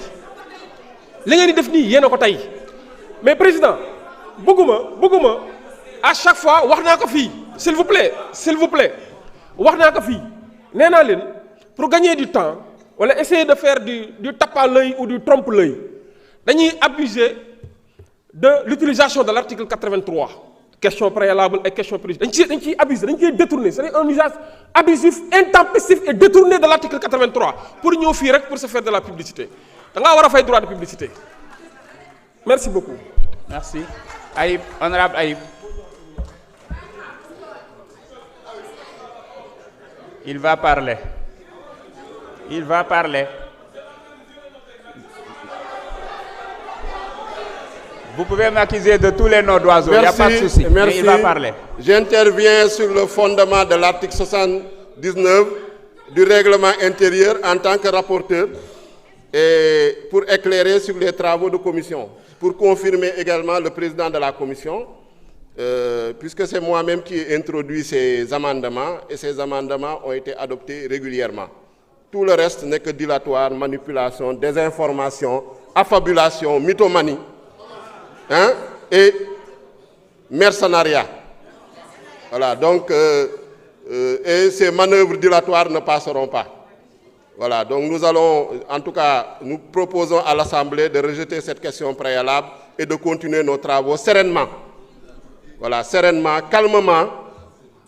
li ngeen di def nii yéen a ko tey mais président bëgguma à chaque fois wax naa ko fii s'il vous plaît wax naa ko fii nee naa leen pour gagner du temps wala essayer de faire du tape à l'œil ou du trompe-l'œil dañuy abuser de l'utilisation de l'article 83 question préalable et question préjudicielle dañ ciy abuser dañ ciy détourner c'est un usage abusif intempestif et détourné de l'article 83 pour ñëw fii rek pour se faire de la publicité da ngaa war a fay droit de publicité merci beaucoup. Merci. Ayib, honorable Ayib. Il va parler. Vous pouvez m'accuser de tous les noms d'oiseaux, il n'y a pas de souci. Mais il va parler. J'interviens sur le fondement de l'article 79 du règlement intérieur en tant que rapporteur et pour éclairer sur les travaux de commission, pour confirmer également le président de la commission, puisque c'est moi-même qui ai introduit ces amendements et ces amendements ont été adoptés régulièrement. Tout le reste n'est que dilatoire, manipulation, désinformation, affabulation, mythomanie. Et mercenariat. Voilà, donc, et ces manœuvres dilatoires ne passeront pas. Voilà, donc nous allons, en tout cas, nous proposons à l'Assemblée de rejeter cette question préalable et de continuer nos travaux sereinement. Voilà, sereinement, calmement,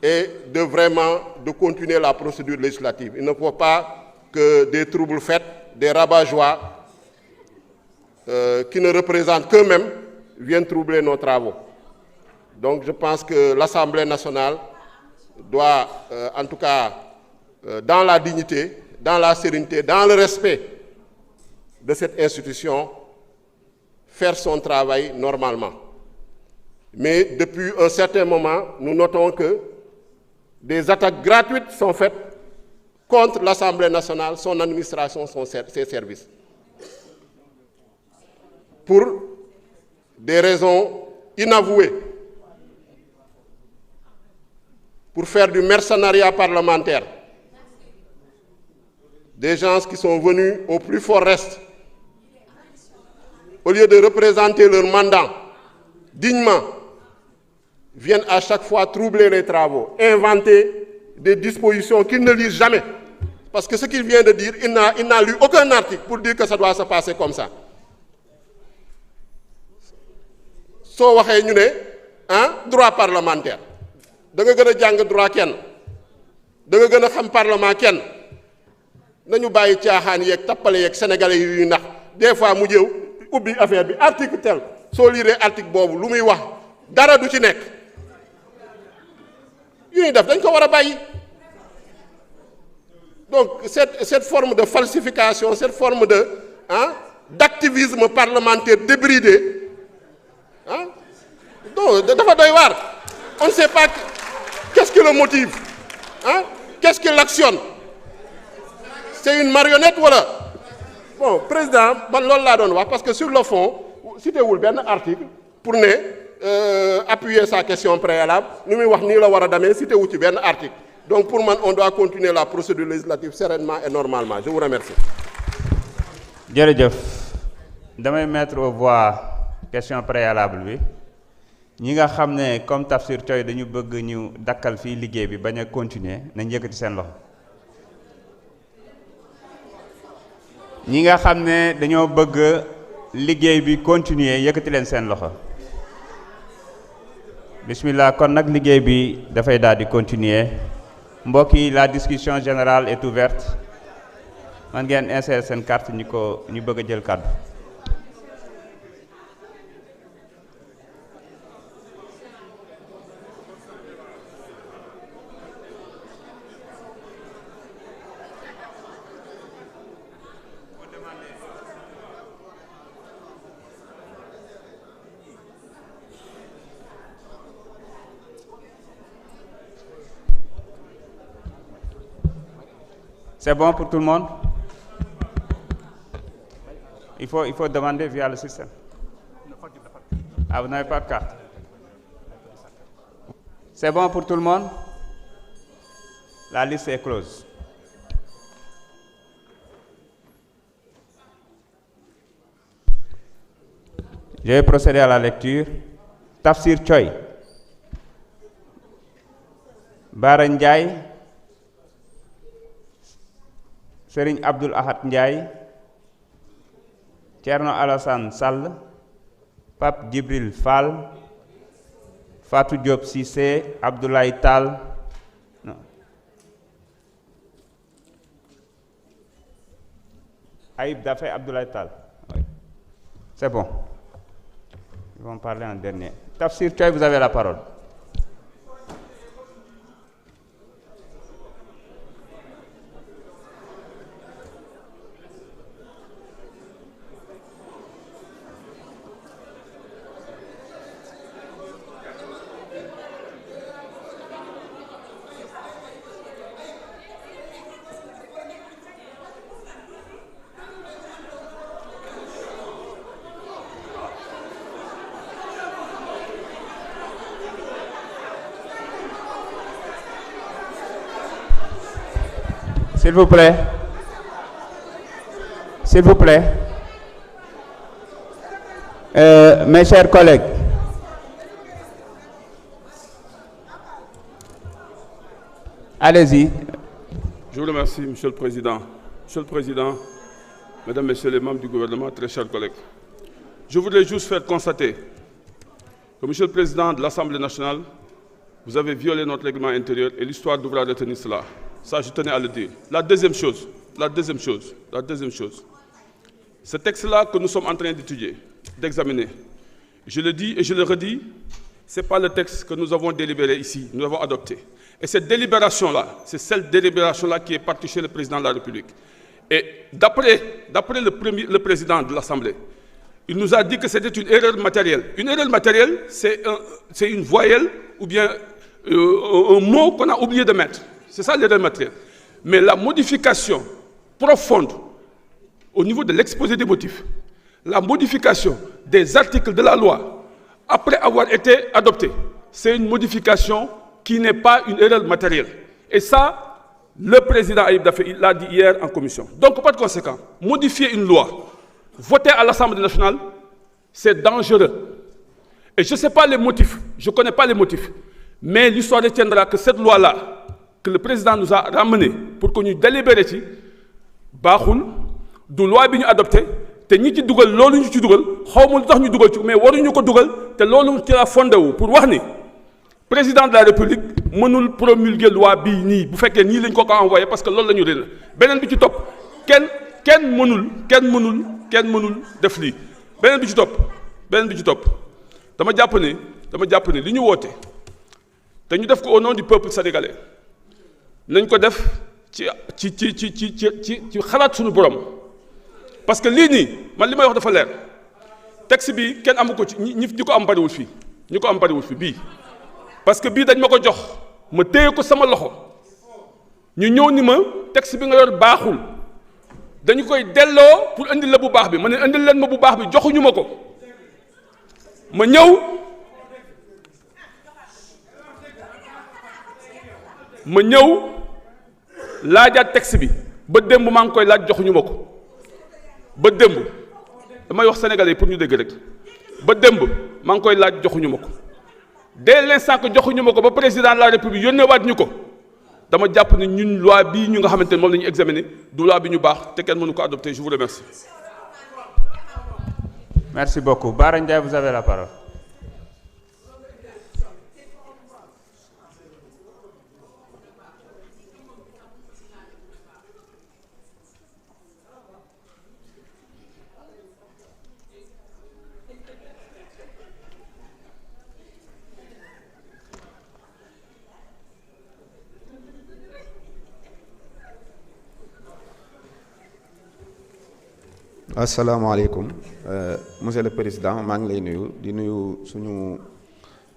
et de continuer la procédure législative. Il ne faut pas que des troubles faits, des rabat-joie qui ne représentent qu'eux-mêmes viennent troubler nos travaux. Donc je pense que l'Assemblée nationale doit, en tout cas, dans la dignité, dans la sérénité, dans le respect de cette institution, faire son travail normalement. Mais depuis un certain moment, nous notons que des attaques gratuites sont faites contre l'Assemblée nationale, son administration, ses services. Pour des raisons inavouées, pour faire du mercenariat parlementaire. Des gens qui sont venus au plus fort reste, au lieu de représenter leur mandat dignement, viennent à chaque fois troubler les travaux, inventer des dispositions qu'ils ne lisent jamais. Parce que ce qu'il vient de dire, il n'a lu aucun article pour dire que ça doit se passer comme ça. soo waxee ñu ne droit parlementaire da nga gën a jàng droit kenn da nga gën a xam parlement kenn nañu bàyyi caaxaan yeeg tappale yeeg sénégalais yu nax des fois mu jëw ubbi affaire bi article tel soo liiree article boobu lu muy wax dara du ci nekk yu ñuy def dañ ko war a bàyyi. Donc cette forme de falsification, cette forme d'activisme parlementaire débridé, donc dafa doy waar. On ne sait pas qu'est-ce qui le motive, qu'est-ce qui l'actionne. c'est une marionnette wala bon président man loolu laa doon wax parce que sur le fond cité wul benn article pour ne appuyer sa question préalable lu muy wax nii la war a demee cité wu ci benn article donc pour man on doit continuer la procédure législative sereinement et normalement je vous remercie. jërëjëf damay mettre aux voix question préalable bi ñi nga xam ne comme Tafsir Thioye dañu bëgg ñu dakkal fii liggéey bi bañ a continuer nañ yëkkati seen loxo. ñi nga xam ne dañoo bëgg liggéey bi continuer yëkkati leen seen loxo bismillah kon nag liggéey bi dafay daal di continuer mbokk yi la discussion générale est ouverte man ngeen insérer seen carte ñu bëgg a jël kàddu. C'est bon pour tout le monde? Il faut demander via le système. Ah, vous n'avez pas de carte? C'est bon pour tout le monde? La liste est close. Je vais procéder à la lecture. Tafsir Thioye, Bara Ndiaye, Serigne Abdoul Ahad Ndiaye, Thierno Alassane Sall, Pape Djibril Fall, Fatou Diop Cissé, Abdoulaye Tall, non. Aïb Dafé, Abdoulaye Tall. Oui. C'est bon. Ils vont parler en dernier. Tafsir Thioye, vous avez la parole. S'il vous plaît. S'il vous plaît. Mes chers collègues. Allez-y. Je vous remercie, Monsieur le Président. Monsieur le Président, Mesdames, Messieurs les membres du gouvernement, très chers collègues. Je voudrais juste faire constater que, Monsieur le Président de l'Assemblée nationale, vous avez violé notre règlement intérieur et l'histoire devra retenir cela. Ça, je tenais à le dire. La deuxième chose, ce texte-là que nous sommes en train d'étudier, d'examiner, je le dis et je le redis, ce n'est pas le texte que nous avons délibéré ici, nous avons adopté. Et cette délibération-là, c'est cette délibération-là qui est partie chez le président de la République. Et d'après le président de l'Assemblée, il nous a dit que c'était une erreur matérielle. Une erreur matérielle, c'est une voyelle ou bien un mot qu'on a oublié de mettre. C'est ça l'erreur matérielle. Mais la modification profonde au niveau de l'exposé des motifs, la modification des articles de la loi après avoir été adoptée, c'est une modification qui n'est pas une erreur matérielle. Et ça, le président Aïb Dafé l'a dit hier en commission. Donc, par conséquent, modifier une loi votée à l'Assemblée nationale, c'est dangereux. Et je ne sais pas les motifs, je ne connais pas les motifs, mais l'histoire retiendra que cette loi-là, que le président nous a ramené pour que nous délibérions, baaxul du loi bi ñu adopté te ñi ci dugal loolu ñu ci dugal xawma lu tax ñu dugal ci mais waruñu ko dugal te loolu ci la fondé wu pour wax ni président de la république mënul promulguer loi bii nii bu fekkee nii lañ ko envoyé parce que loolu la ñu réer beneen bi ci topp kenn mënul def lii beneen bi ci topp dama jàpp ne li ñu woote te ñu def ko au nom du peuple sénégalais nañ ko def ci xalaat suñu borom parce que lii nii man li may wax dafa leer texte bi kenn amu ko ci ñi ko am bariwul fii bii parce que bii dañ ma ko jox ma téye ko sama loxo ñu ñëw ni ma texte bi nga yor baaxul dañu koy delloo pour indil la bu baax bi ma ne indil leen ma bu baax bi joxuñu ma ko ma ñëw laajaat texte bi ba démb maa ngi koy laaj joxuñu ma ko ba démb damay wax sénégalais yi pour ñu dégg rek ba démb maa ngi koy laaj joxuñu ma ko dès l'instant que joxuñu ma ko ba président de la république yónneewaat ñu ko dama jàpp ne ñun loi bii ñu nga xamante ne moom la ñu examiner du loi bi ñu baax te kenn mënu ko adopter. Je vous remercie. Merci beaucoup. Bara Ndiaye, vous avez la parole. asalaamaaleykum monsieur le président maa ngi lay nuyu di nuyu suñu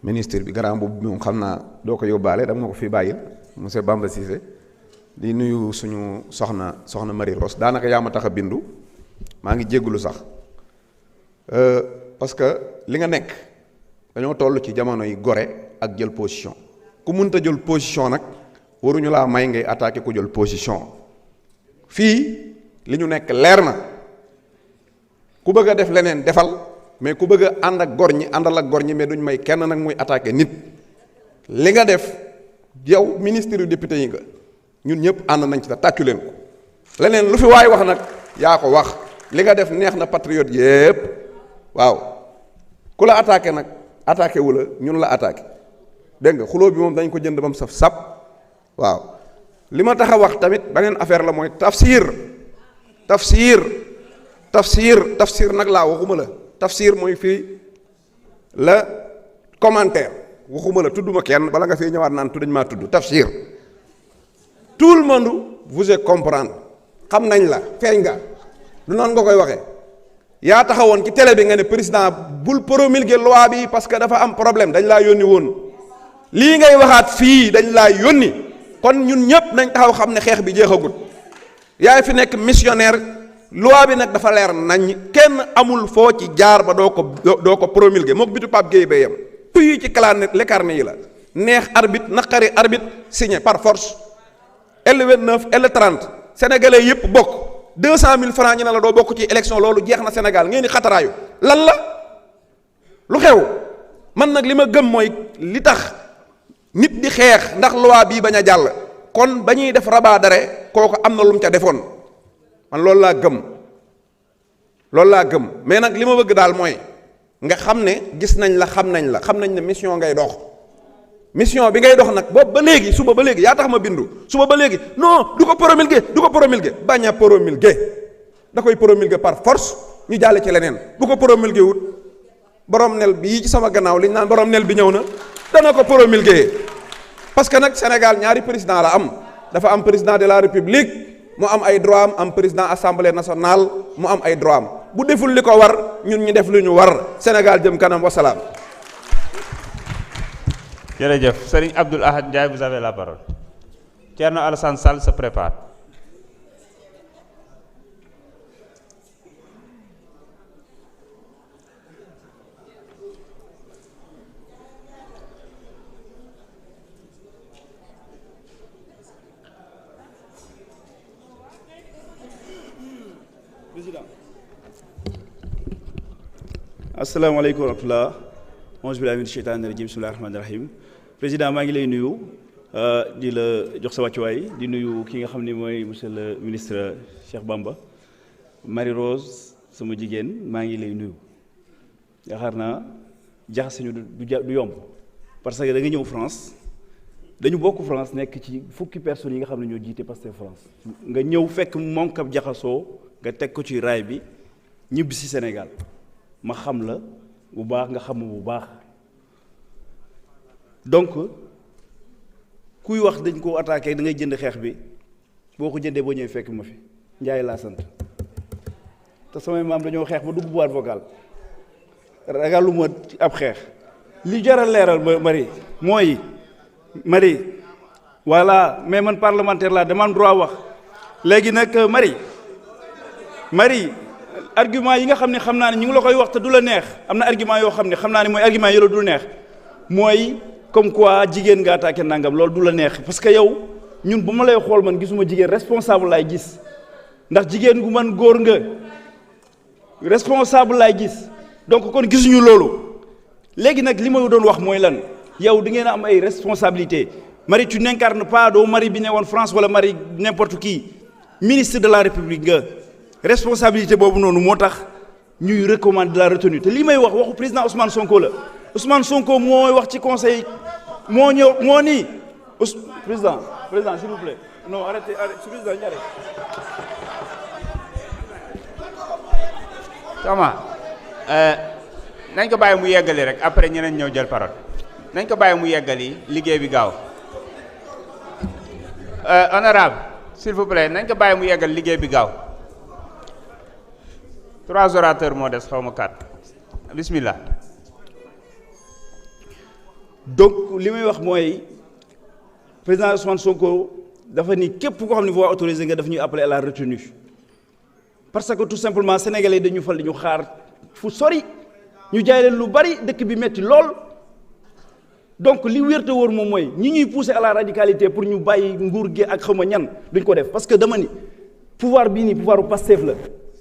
ministre bi grand boobu moom xam naa doo ko yóbbaale dama ko fi bàyyil monsieur Bamba Cissé di nuyu suñu soxna Marie Rose daanaka yaa ma tax a bindu maa ngi jéggulu sax parce que li nga nekk dañoo toll ci jamono yi gore ak jël position ku mënta jël position nag waruñu laa may ngay attaquer ku jël position fii li ñu nekk leer na. ku bëgg a def leneen defal mais ku bëgg a ànd ak gor ñi àndal ak gor ñi mais duñ may kenn nag muy attaqué nit li nga def yow ministre yu député yi nga ñun ñëpp ànd nañ ci ta tàccu leen ko leneen lu fi waay wax nag yaa ko wax li nga def neex na patriote yépp waaw ku la attaqué nag attaqué wu la ñun la attaqué dégg nga xuloo bi moom dañ ko jënd ba mu saf sap waaw li ma tax a wax tamit beneen affaire la mooy tafsir nag laa waxuma la tafsir mooy fii la commentaire waxuma la tudduma kenn bala nga fee ñëwaat naan tuddañ maa tudd tafsir tout le monde vous est comprendre xam nañ la feeñ nga du noonu nga koy waxee yaa taxawoon ci télé bi nga ne président bul promulguer loi bi parce que dafa am problème dañ laa yónni woon lii ngay waxaat fii dañ laa yónni kon ñun ñëpp nañ taxaw xam ne xeex bi jeexagut yaay fi nekk missionnaire loi bi nag dafa leer nañ kenn amul foo ci jaar ba doo ko promulguer mook bitu Pape Gueye bayam tuy ci les carnets yi la neex arbitre naqari arbitre signé par force L29 L30 sénégalais yëpp bokk 200 000 francs ñu ne la doo bokk ci élection loolu jeex na Sénégal ngeen di xataraayu lan la lu xew man nag li ma gëm mooy li tax nit di xeex ndax loi bii bañ a jàll kon ba ñuy def rabat d'arrêt kooku am na lu mu ca defoon man loolu laa gëm mais nag li ma bëgg daal mooy nga xam ne gis nañ la xam nañ ne mission ngay dox mission bi ngay dox nag boobu ba léegi suba ba léegi yaa tax ma bindu suba ba léegi non du ko promulguer bañ a promulguer da koy promulguer par force ñu jàlle ci leneen bu ko promulguer wut borom nel bii ci sama gannaaw li ñu naan borom nel bi ñëw na dana ko promulguer parce que nag Sénégal ñaari président la am dafa am président de la République mu am ay droit am président assemblée nationale mu am ay droit am bu deful li ko war ñun ñu def lu ñu war Sénégal jëm kanam wasalaam. jërëjëf Serigne Abdoul Ahad Ndiaye, vous avez la parole. Thierno Alassane Sall se prépare. asalaamaaleykum wa rahmatulah auzu billaahi mina sheytaani rajiim bismillaahi rahmaani rahiim président maa ngi lay nuyu di la jox sa wàccuwaay di nuyu ki nga xam ne mooy monsieur le ministre Cheikh Bamba Marie Rose sama jigéen maa ngi lay nuyu yaakaar naa jaxase ñu du yomb parce que da nga ñëw France dañu bokk France nekk ci fukki personnes yi nga xam ne ñoo jiite Pastef France nga ñëw fekk moom kab jaxasoo nga teg ko ci raay bi ñibbi si Sénégal ma xam la bu baax nga xam bu baax donc kuy wax dañ ko attaqué da ngay jënd xeex bi boo ko jëndee boo ñëwee fekk ma fi Njaay laa sant te samay maam dañoo xeex ba dugg boîte vocale ragaluma ab xeex li jar a leeral Marie voilà mais man parlementaire laa dama am droit wax léegi nag Marie Marie argument yi nga xam ne xam naa ne ñu ngi la koy wax te du la neex am na argument yoo xam ne xam naa ne mooy argument yi la dul neex mooy comme quoi jigéen nga attaqué nangam loolu du la neex parce que yow ñun bu ma lay xool man gisuma jigéen responsable laay gis ndax jigéen gu man góor nga responsable laay gis donc kon gisuñu loolu léegi nag li ma doon wax mooy lan yow di ngeen am ay responsabilités Marie tu n'incarnes pas doo Marie bi ne woon France wala Marie n'importe qui ministre de la République nga responsabilité boobu noonu moo tax ñuy recommander de la retenue te lii may wax waxu président Ousmane Sonko la Ousmane Sonko mooy wax ci conseil moo ñëw moo nii président s'il vous plaît non arrêtez président ñu arrêté. Thomas nañ ko bàyyi mu yeggali rek après ñeneen ñëw jël parole nañ ko bàyyi mu yeggali liggéey bi gaaw honorable s'il vous plaît nañ ko bàyyi mu yeggali liggéey bi gaaw 3 orateurs moo des xaw ma 4 bismillah. donc li may wax mooy président Ousmane Sonko dafa ni képp koo xam ne voie autorisée nga daf ñuy appeler à la retenue parce que tout simplement sénégalais dañu fal di ñu xaar fu sori ñu jaay leen lu bari dëkk bi metti lool donc li wér te wóor moom mooy ñi ñuy pousser à la radicalité pour ñu bàyyi nguur gi ak xawma ñan duñ ko def parce que dama ni pouvoir bii nii pouvoir bu Pastef la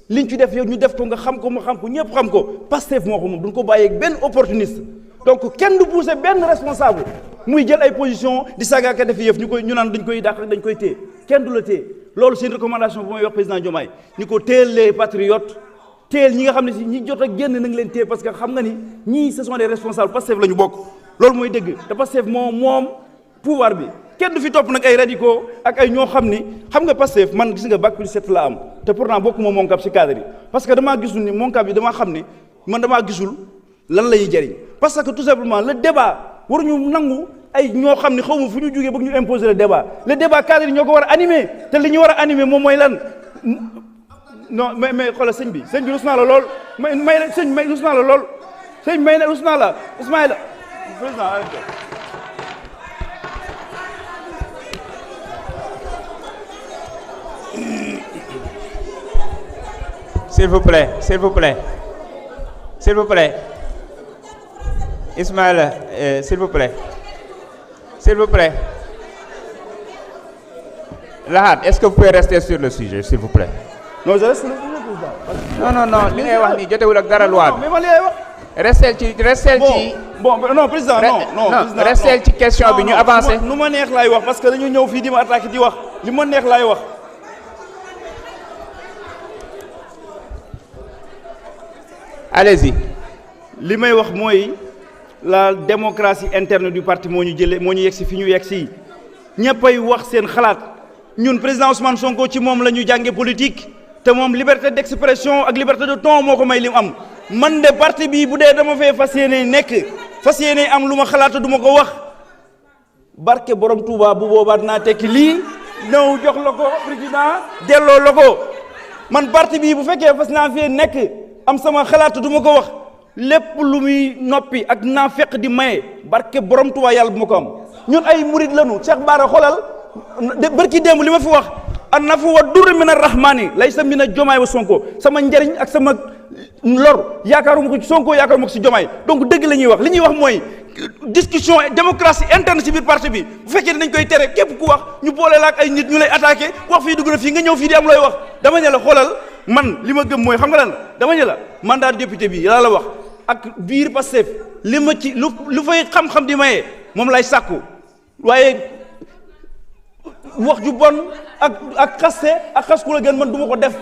liñ ci def yow ñu def ko nga xam ko mu xam ko ñëpp xam ko Pastef moo ko moom duñ ko bàyyi ak benn opportuniste donc kenn du pousser benn responsable muy jël ay position di sagaaka def yëf ñu naan dañ koy dàq dañ koy téye kenn du la téye loolu c'est une recommandation bu may wax président Diomaye ni ko téel les patriotes téel ñi nga xam ne si ñi jot a génn na nga leen téye parce que xam nga ni ñii ce sont des responsables Pastef la ñu bokk loolu mooy dëgg te Pastef moom pouvoir bi kenn du fi topp nag ay radicaux ak ay ñoo xam ni xam nga Pastef man gis nga bac plus 7 la am te pourtant bokkuma Moncap si cadre yi parce que damaa gisul ni Moncap yi damaa xam ni man damaa gisul lan lay jëriñ parce que tout simplement le débat waruñu nangu ay ñoo xam ne xaw ma fu ñu jógee bëgg ñu imposer le débat cadre yi ñoo ko war a animer te li ñu war a animer moom mooy lan non mais xoolal sëñ bi rus naa la lool may rus naa la lool sëñ may ne rus naa la Ismaïla président arrêté. S'il vous plaît Ismaïla s'il vous plaît Lahad, est-ce que vous pouvez rester sur le sujet s'il vous plaît? Non, je reste sur le sujet, président. Non li ngay wax ni jotewul ak dara loi bi. mais man li ngay wax. restel ci non président non président restel ci question bi ñu avancer. nu ma neex laay wax parce que dañu ñëw fii di ma attaquer di wax li ma neex laay wax. allez-y. li may wax mooy la démocratie interne du parti moo ñu yegsi fi ñu yegsi ñëppay wax seen xalaat ñun président Ousmane Sonko ci moom la ñu jànge politique te moom liberté d'expression ak liberté de ton moo ko may li mu am man de parti bii bu dee dama fee fas yéene am lu ma xalaat du ma ko wax barke borom Touba bu boobaa dinaa tekki lii ñëw jox la ko président delloo la ko man parti bii bu fekkee fas naa fee nekk am sama xalaat du ma ko wax lépp lu muy noppi ak naa fekk di maye barke borom Touba yàlla bu ma ko am ñun ay murid lañu Cheikh Bara xoolal barki démb li ma fi wax an nafu wa durri min ar-rahmani laysa min Diomaye wa Sonko sama njariñ ak sama lor yaakaaruma ko ci Sonko yaakaaruma ko ci Diomaye donc dëgg la ñuy wax li ñuy wax mooy discussion démocratie interne ci biir parti bi bu fekkee ne dañ koy tere képp ku wax ñu boole la ak ay nit ñu lay attaqué wax fii dugg na fii nga ñëw fii di am looy wax dama ne la xoolal man li ma gëm mooy xam nga lan dama ne la mandat député bi laa la wax ak biir Pastef li ma ci lu fay xam-xam di maye moom lay sàkku waaye wax ju bon ak xaste ak xas ku la gën man du ma ko def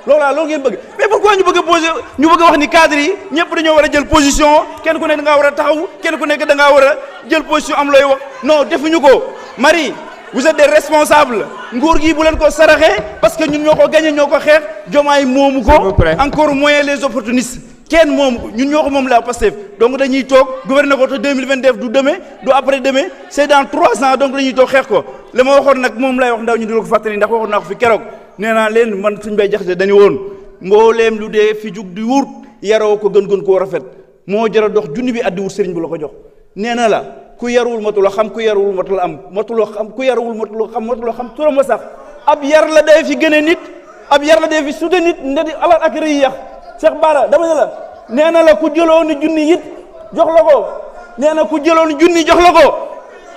loolu ngeen bëgg mais pourquoi ñu bëgg a wax ni cadre yi ñëpp dañoo war a jël position kenn ku nekk da ngaa war a taxaw kenn ku nekk da ngaa war a jël position am looy wax non defuñu ko Marie vous êtes des responsables nguur gi bu leen ko saraxee parce que ñun ñoo ko gagné ñoo ko xeex Diomaye moomu ko encore moins les opportunistes kenn moomu ko ñun ñoo ko moom la Pastef donc dañuy toog gouverner ko te 2029 du demain du après demain c'est dans 3 ans donc dañuy toog xeex ko la ma waxoon nag moom lay wax ndaw ñu di la ko fàttali ndax waxoon naa ko fi keroog nee naa leen man suñ bay jaxate dañu woon mbooleem lu dee fi jug di wut yaroo ko gën koo rafet moo jara dox junni bi addi wut sëriñ bu la ko jox nee na la ku yaruwul matula xam ku yaruwul matula am matula xam ku yaruwul matula xam turam wa sax ab yar la day fi gën a nit ab yar la dee fi su dee nit nda di alal ak rëy yax Cheikh Bara dama ne la nee na la ku jëloon junni it jox la ko nee na ku jëloon junni jox la ko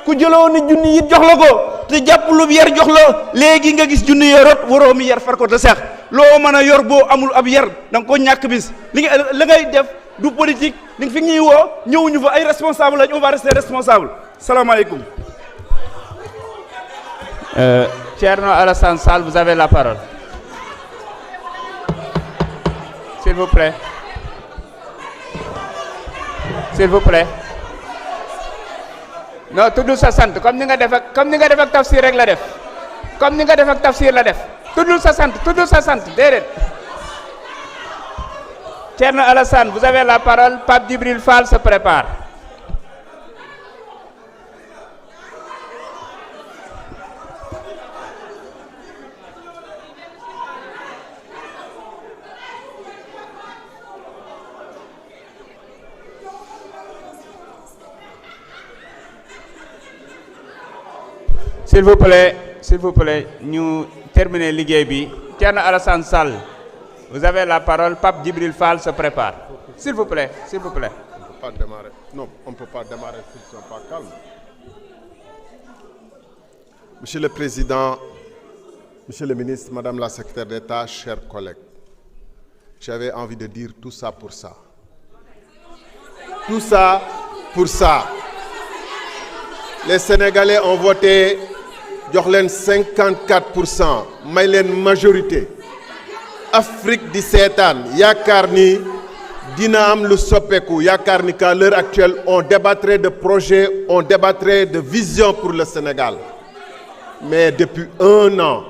ku jëloon junni it jox la ko te jàpp lu yar jox la léegi nga gis junni ya rot waroo mi yar far ko te sax loo mën a yor boo amul ab yar da nga ko ñàkk bis li nga la ngay def du politique li nga fi ñuy woo ñëwuñu fa ay responsable lañ on va rester responsable salaamaaleykum. Thierno Alassane Sall, vous avez la parole. S'il vous plaît. S'il vous plaît. Non, tudd sa sant comme ni nga def ak tafsir rek la def. Comme ni nga def ak tafsir la def. Tudd sa sant déedéet. Thierno Alassane, vous avez la parole. Pape Djibril Fall se prépare. S'il vous plaît, nous terminons liggéey bi. Thierno Alassane Sall, vous avez la parole. Pape Djibril Fall se prépare. S'il vous plaît. On ne peut pas démarrer. Non, on ne peut pas démarrer s'ils ne sont pas calmes. Monsieur le Président, Monsieur le Ministre, Madame la Secrétaire d'État, chers collègues, j'avais envie de dire tout ça pour ça. Tout ça pour ça. Les Sénégalais ont voté jox leen 54%, may leen majorité. Afrique di seetaan yaakaar ni dina am lu soppeeku yaakaar ni qu'à l'heure actuelle on débattrait de projets, on débattrait de vision pour le Sénégal. Mais depuis 1 an,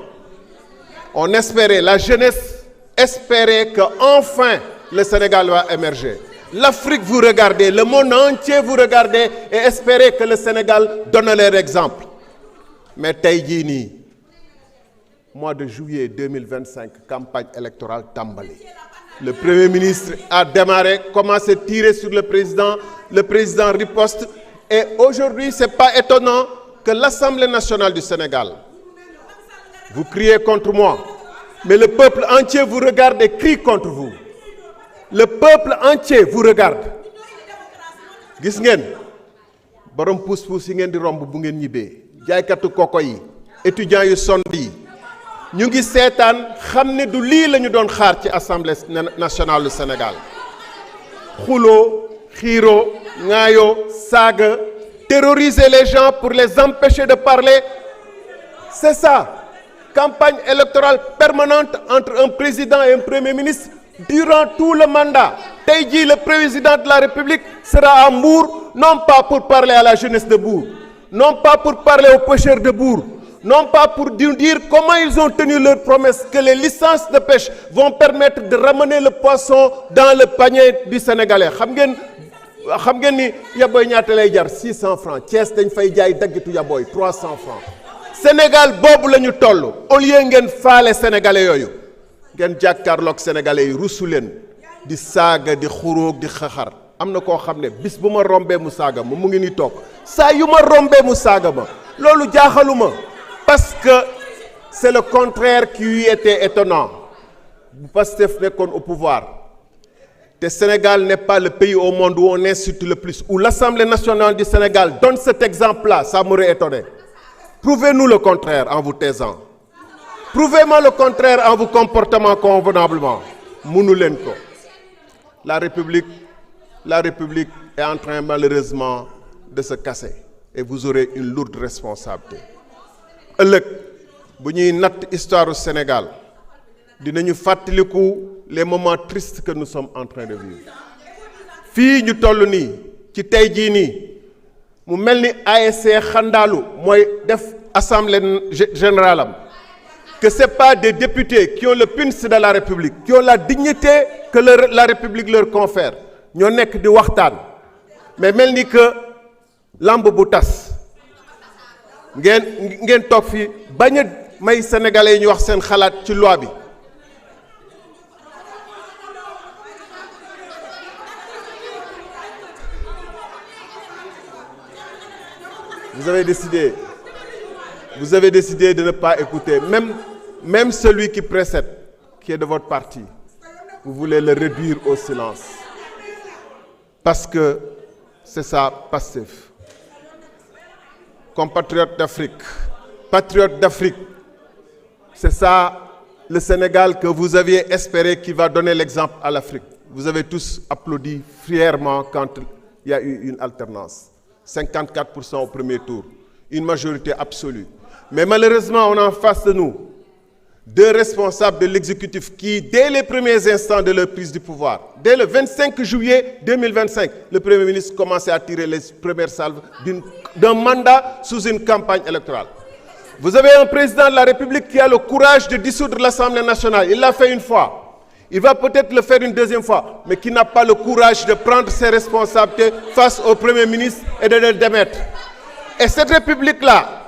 on espérait, la jeunesse espérait que enfin le Sénégal va émerger. L'Afrique vous regardait, le monde entier vous regardait et espérait que le Sénégal donne leur exemple. Mais tey jii nii mois de juillet 2025 campagne électorale tàmbali. Le Premier ministre a démarré, commencé à tirer sur le président riposte et aujourd'hui c'est pas étonnant que l'Assemblée nationale du Sénégal, vous criez contre moi, mais le peuple entier vous regarde et crie contre vous. Le peuple entier vous regarde. Gis ngeen borom puus-puus yi ngeen di romb bu ngeen ñibbee jaaykatu koko yi étudiants yu sonn yi ñu ngi seetaan xam ne du lii la ñu doon xaar ci Assemblée nationale du Sénégal. Xuloo xiiroo ŋaayoo saaga terroriser les gens pour les empêcher de parler, c'est ça. Campagne électorale permanente entre un président et un premier ministre durant tout le mandat. Tey jii le président de la République sera à Mbour, non pas pour parler à la jeunesse de Mbour, non pas pour parler aux pêcheurs de Mbour, non pas pour dire comment ils ont tenu leur promesse que les licences de pêche vont permettre de ramener le poisson dans le panier du Sénégalais. xam ngeen ni yaboy ñaata lay jar 600 francs. Thiès dañ fay jaay daggitu yaboy 300 francs. Sénégal boobu la ñu toll au lieu ngeen faale sénégalais yooyu ngeen jàkkaarloog sénégalais yi rusu leen di saaga di xuróog di xaxar. am na koo xam ne bis bu ma rombee mu saaga ma mu ngi ni toog saa yu ma rombee mu saaga ma loolu jaaxaluma parce que c'est le contraire qui lui était étonnant. bu Pastef nekkoon au pouvoir. Le Sénégal n'est pas le pays au monde où on insulte le plus, où l'Assemblée nationale du Sénégal donne cet exemple-là, ça m'aurait étonné. Prouvez-nous le contraire en vous taisant. Prouvez-moi le contraire en vous comportant convenablement. Mounoulenko. La République est en train malheureusement de se casser et vous aurez une lourde responsabilité. Ëllëg bu ñuy natt histoire du Sénégal dinañu fàttaliku les moments tristes que nous sommes en train de vivre. Fii ñu toll nii ci tey jii nii mu mel ni ASC xandaalu mooy def assemblée générale am que c'est pas des députés qui ont le punch de la République, qui ont la dignité que la République leur confère ñoo nekk di waxtaan mais mel ni que lamb bu tas ngeen toog fii bañ a may sénégalais yi ñu wax seen xalaat ci loi bi. Vous avez décidé de ne pas écouter. Même celui qui précède, qui est de votre parti, vous voulez le réduire au silence. Parce que c'est ça, passif. Compatriotes d'Afrique, patriotes d'Afrique, c'est ça le Sénégal que vous aviez espéré qui va donner l'exemple à l'Afrique. Vous avez tous applaudi fièrement quand il y a eu une alternance. 54% au premier tour, une majorité absolue. Mais malheureusement, on a en face de nous deux responsables de l'exécutif qui, dès les premiers instants de leur prise du pouvoir, dès le 25 juillet 2025, le Premier ministre commençait à tirer les premières salves d'un mandat sous une campagne électorale. Vous avez un président de la République qui a le courage de dissoudre l'Assemblée nationale. Il l'a fait une fois. Il va peut-être le faire une deuxième fois, mais qui n'a pas le courage de prendre ses responsabilités face au Premier ministre et de le démettre. Et cette République-là,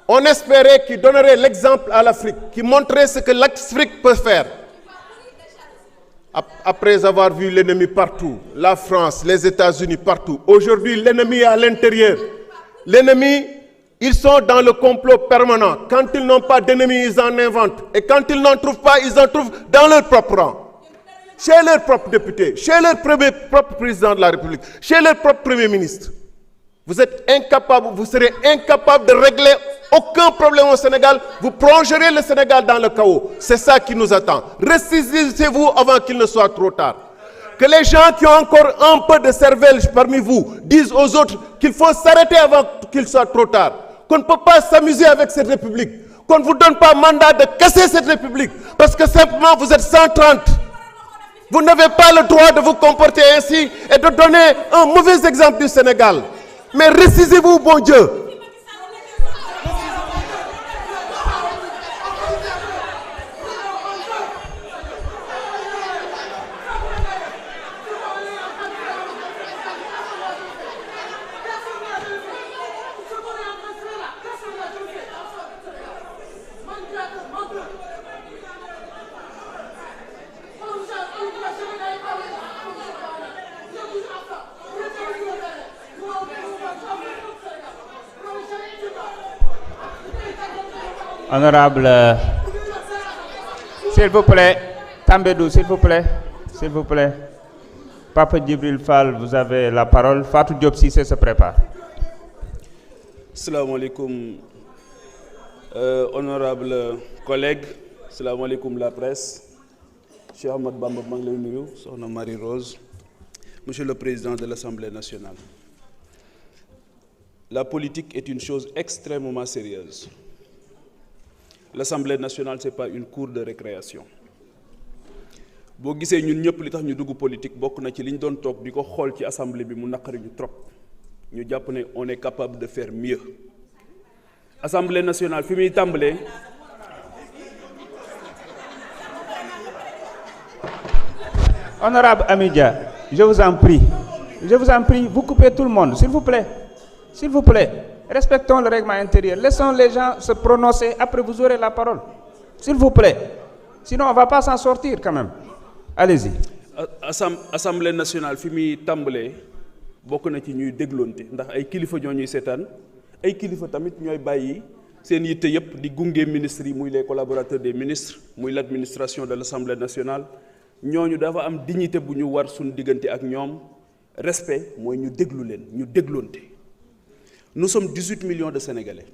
on espérait qu'il donnerait l'exemple à l'Afrique, qu'il montrait ce que l'Afrique peut faire. Après avoir vu l'ennemi partout, la France, les États-Unis partout, aujourd'hui l'ennemi est à l'intérieur. L'ennemi, ils sont dans le complot permanent. Quand ils n'ont pas d'ennemis, ils en inventent. Et quand ils n'en trouvent pas, ils en trouvent dans leur propre rang. Chez leur propre député, chez leur propre président de la République, chez leur propre Premier ministre. Vous êtes incapable, vous serez incapable de régler aucun problème au Sénégal. Vous plongerez le Sénégal dans le chaos. C'est ça qui nous attend. Ressaisissez-vous avant qu'il ne soit trop tard. Que les gens qui ont encore un peu de cervelle parmi vous disent aux autres qu'il faut s'arrêter avant qu'il soit trop tard. Qu'on ne peut pas s'amuser avec cette République. Qu'on ne vous donne pas mandat de casser cette République. Parce que simplement vous êtes 130. Vous n'avez pas le droit de vous comporter ainsi et de donner un mauvais exemple du Sénégal. Mais ressaisissez-vous, bon Dieu. Honorable, s'il vous plaît, Tambédou, s'il vous plaît, s'il vous plaît. Papa Djibril Fall, vous avez la parole. Fatou Diop Cissé se prépare. Assalamu alaikum, honorable collègues, assalamu alaikum la presse, Cheikh Ahmad Bamba Manglé Nuyu, Sohna Marie-Rose, Monsieur le Président de l'Assemblée nationale. La politique est une chose extrêmement sérieuse. L'Assemblée nationale, ce n'est pas une cour de récréation. boo gisee ñun ñëpp li tax ñu dugg politique bokk na ci li ñu doon toog di ko xool ci assemblée bi mu naqari ñu trop ñu jàpp ne on est capable de faire mieux. Assemblée nationale fi muy tàmbalee. Honorable Amidia, je vous en prie, vous coupez tout le monde, s'il vous plaît. S'il vous plaît, respectons le règlement intérieur. Laissons les gens se prononcer, après vous aurez la parole. S'il vous plaît. Sinon, on ne va pas s'en sortir quand même. Allez-y. Assemblée nationale, fi muy tàmbalee bokk na ci ñuy dégloonte ndax ay kilifa ñoo ñuy seetaan ay kilifa tamit ñooy bàyyi seen yitte yëpp di gunge ministres yi muy les collaborateurs des ministres muy l'administration de l'Assemblée nationale ñooñu dafa am dignité bu ñu war suñu diggante ak ñoom respect mooy ñu déglu leen ñu dégloonte. Nous sommes 18 millions de Sénégalais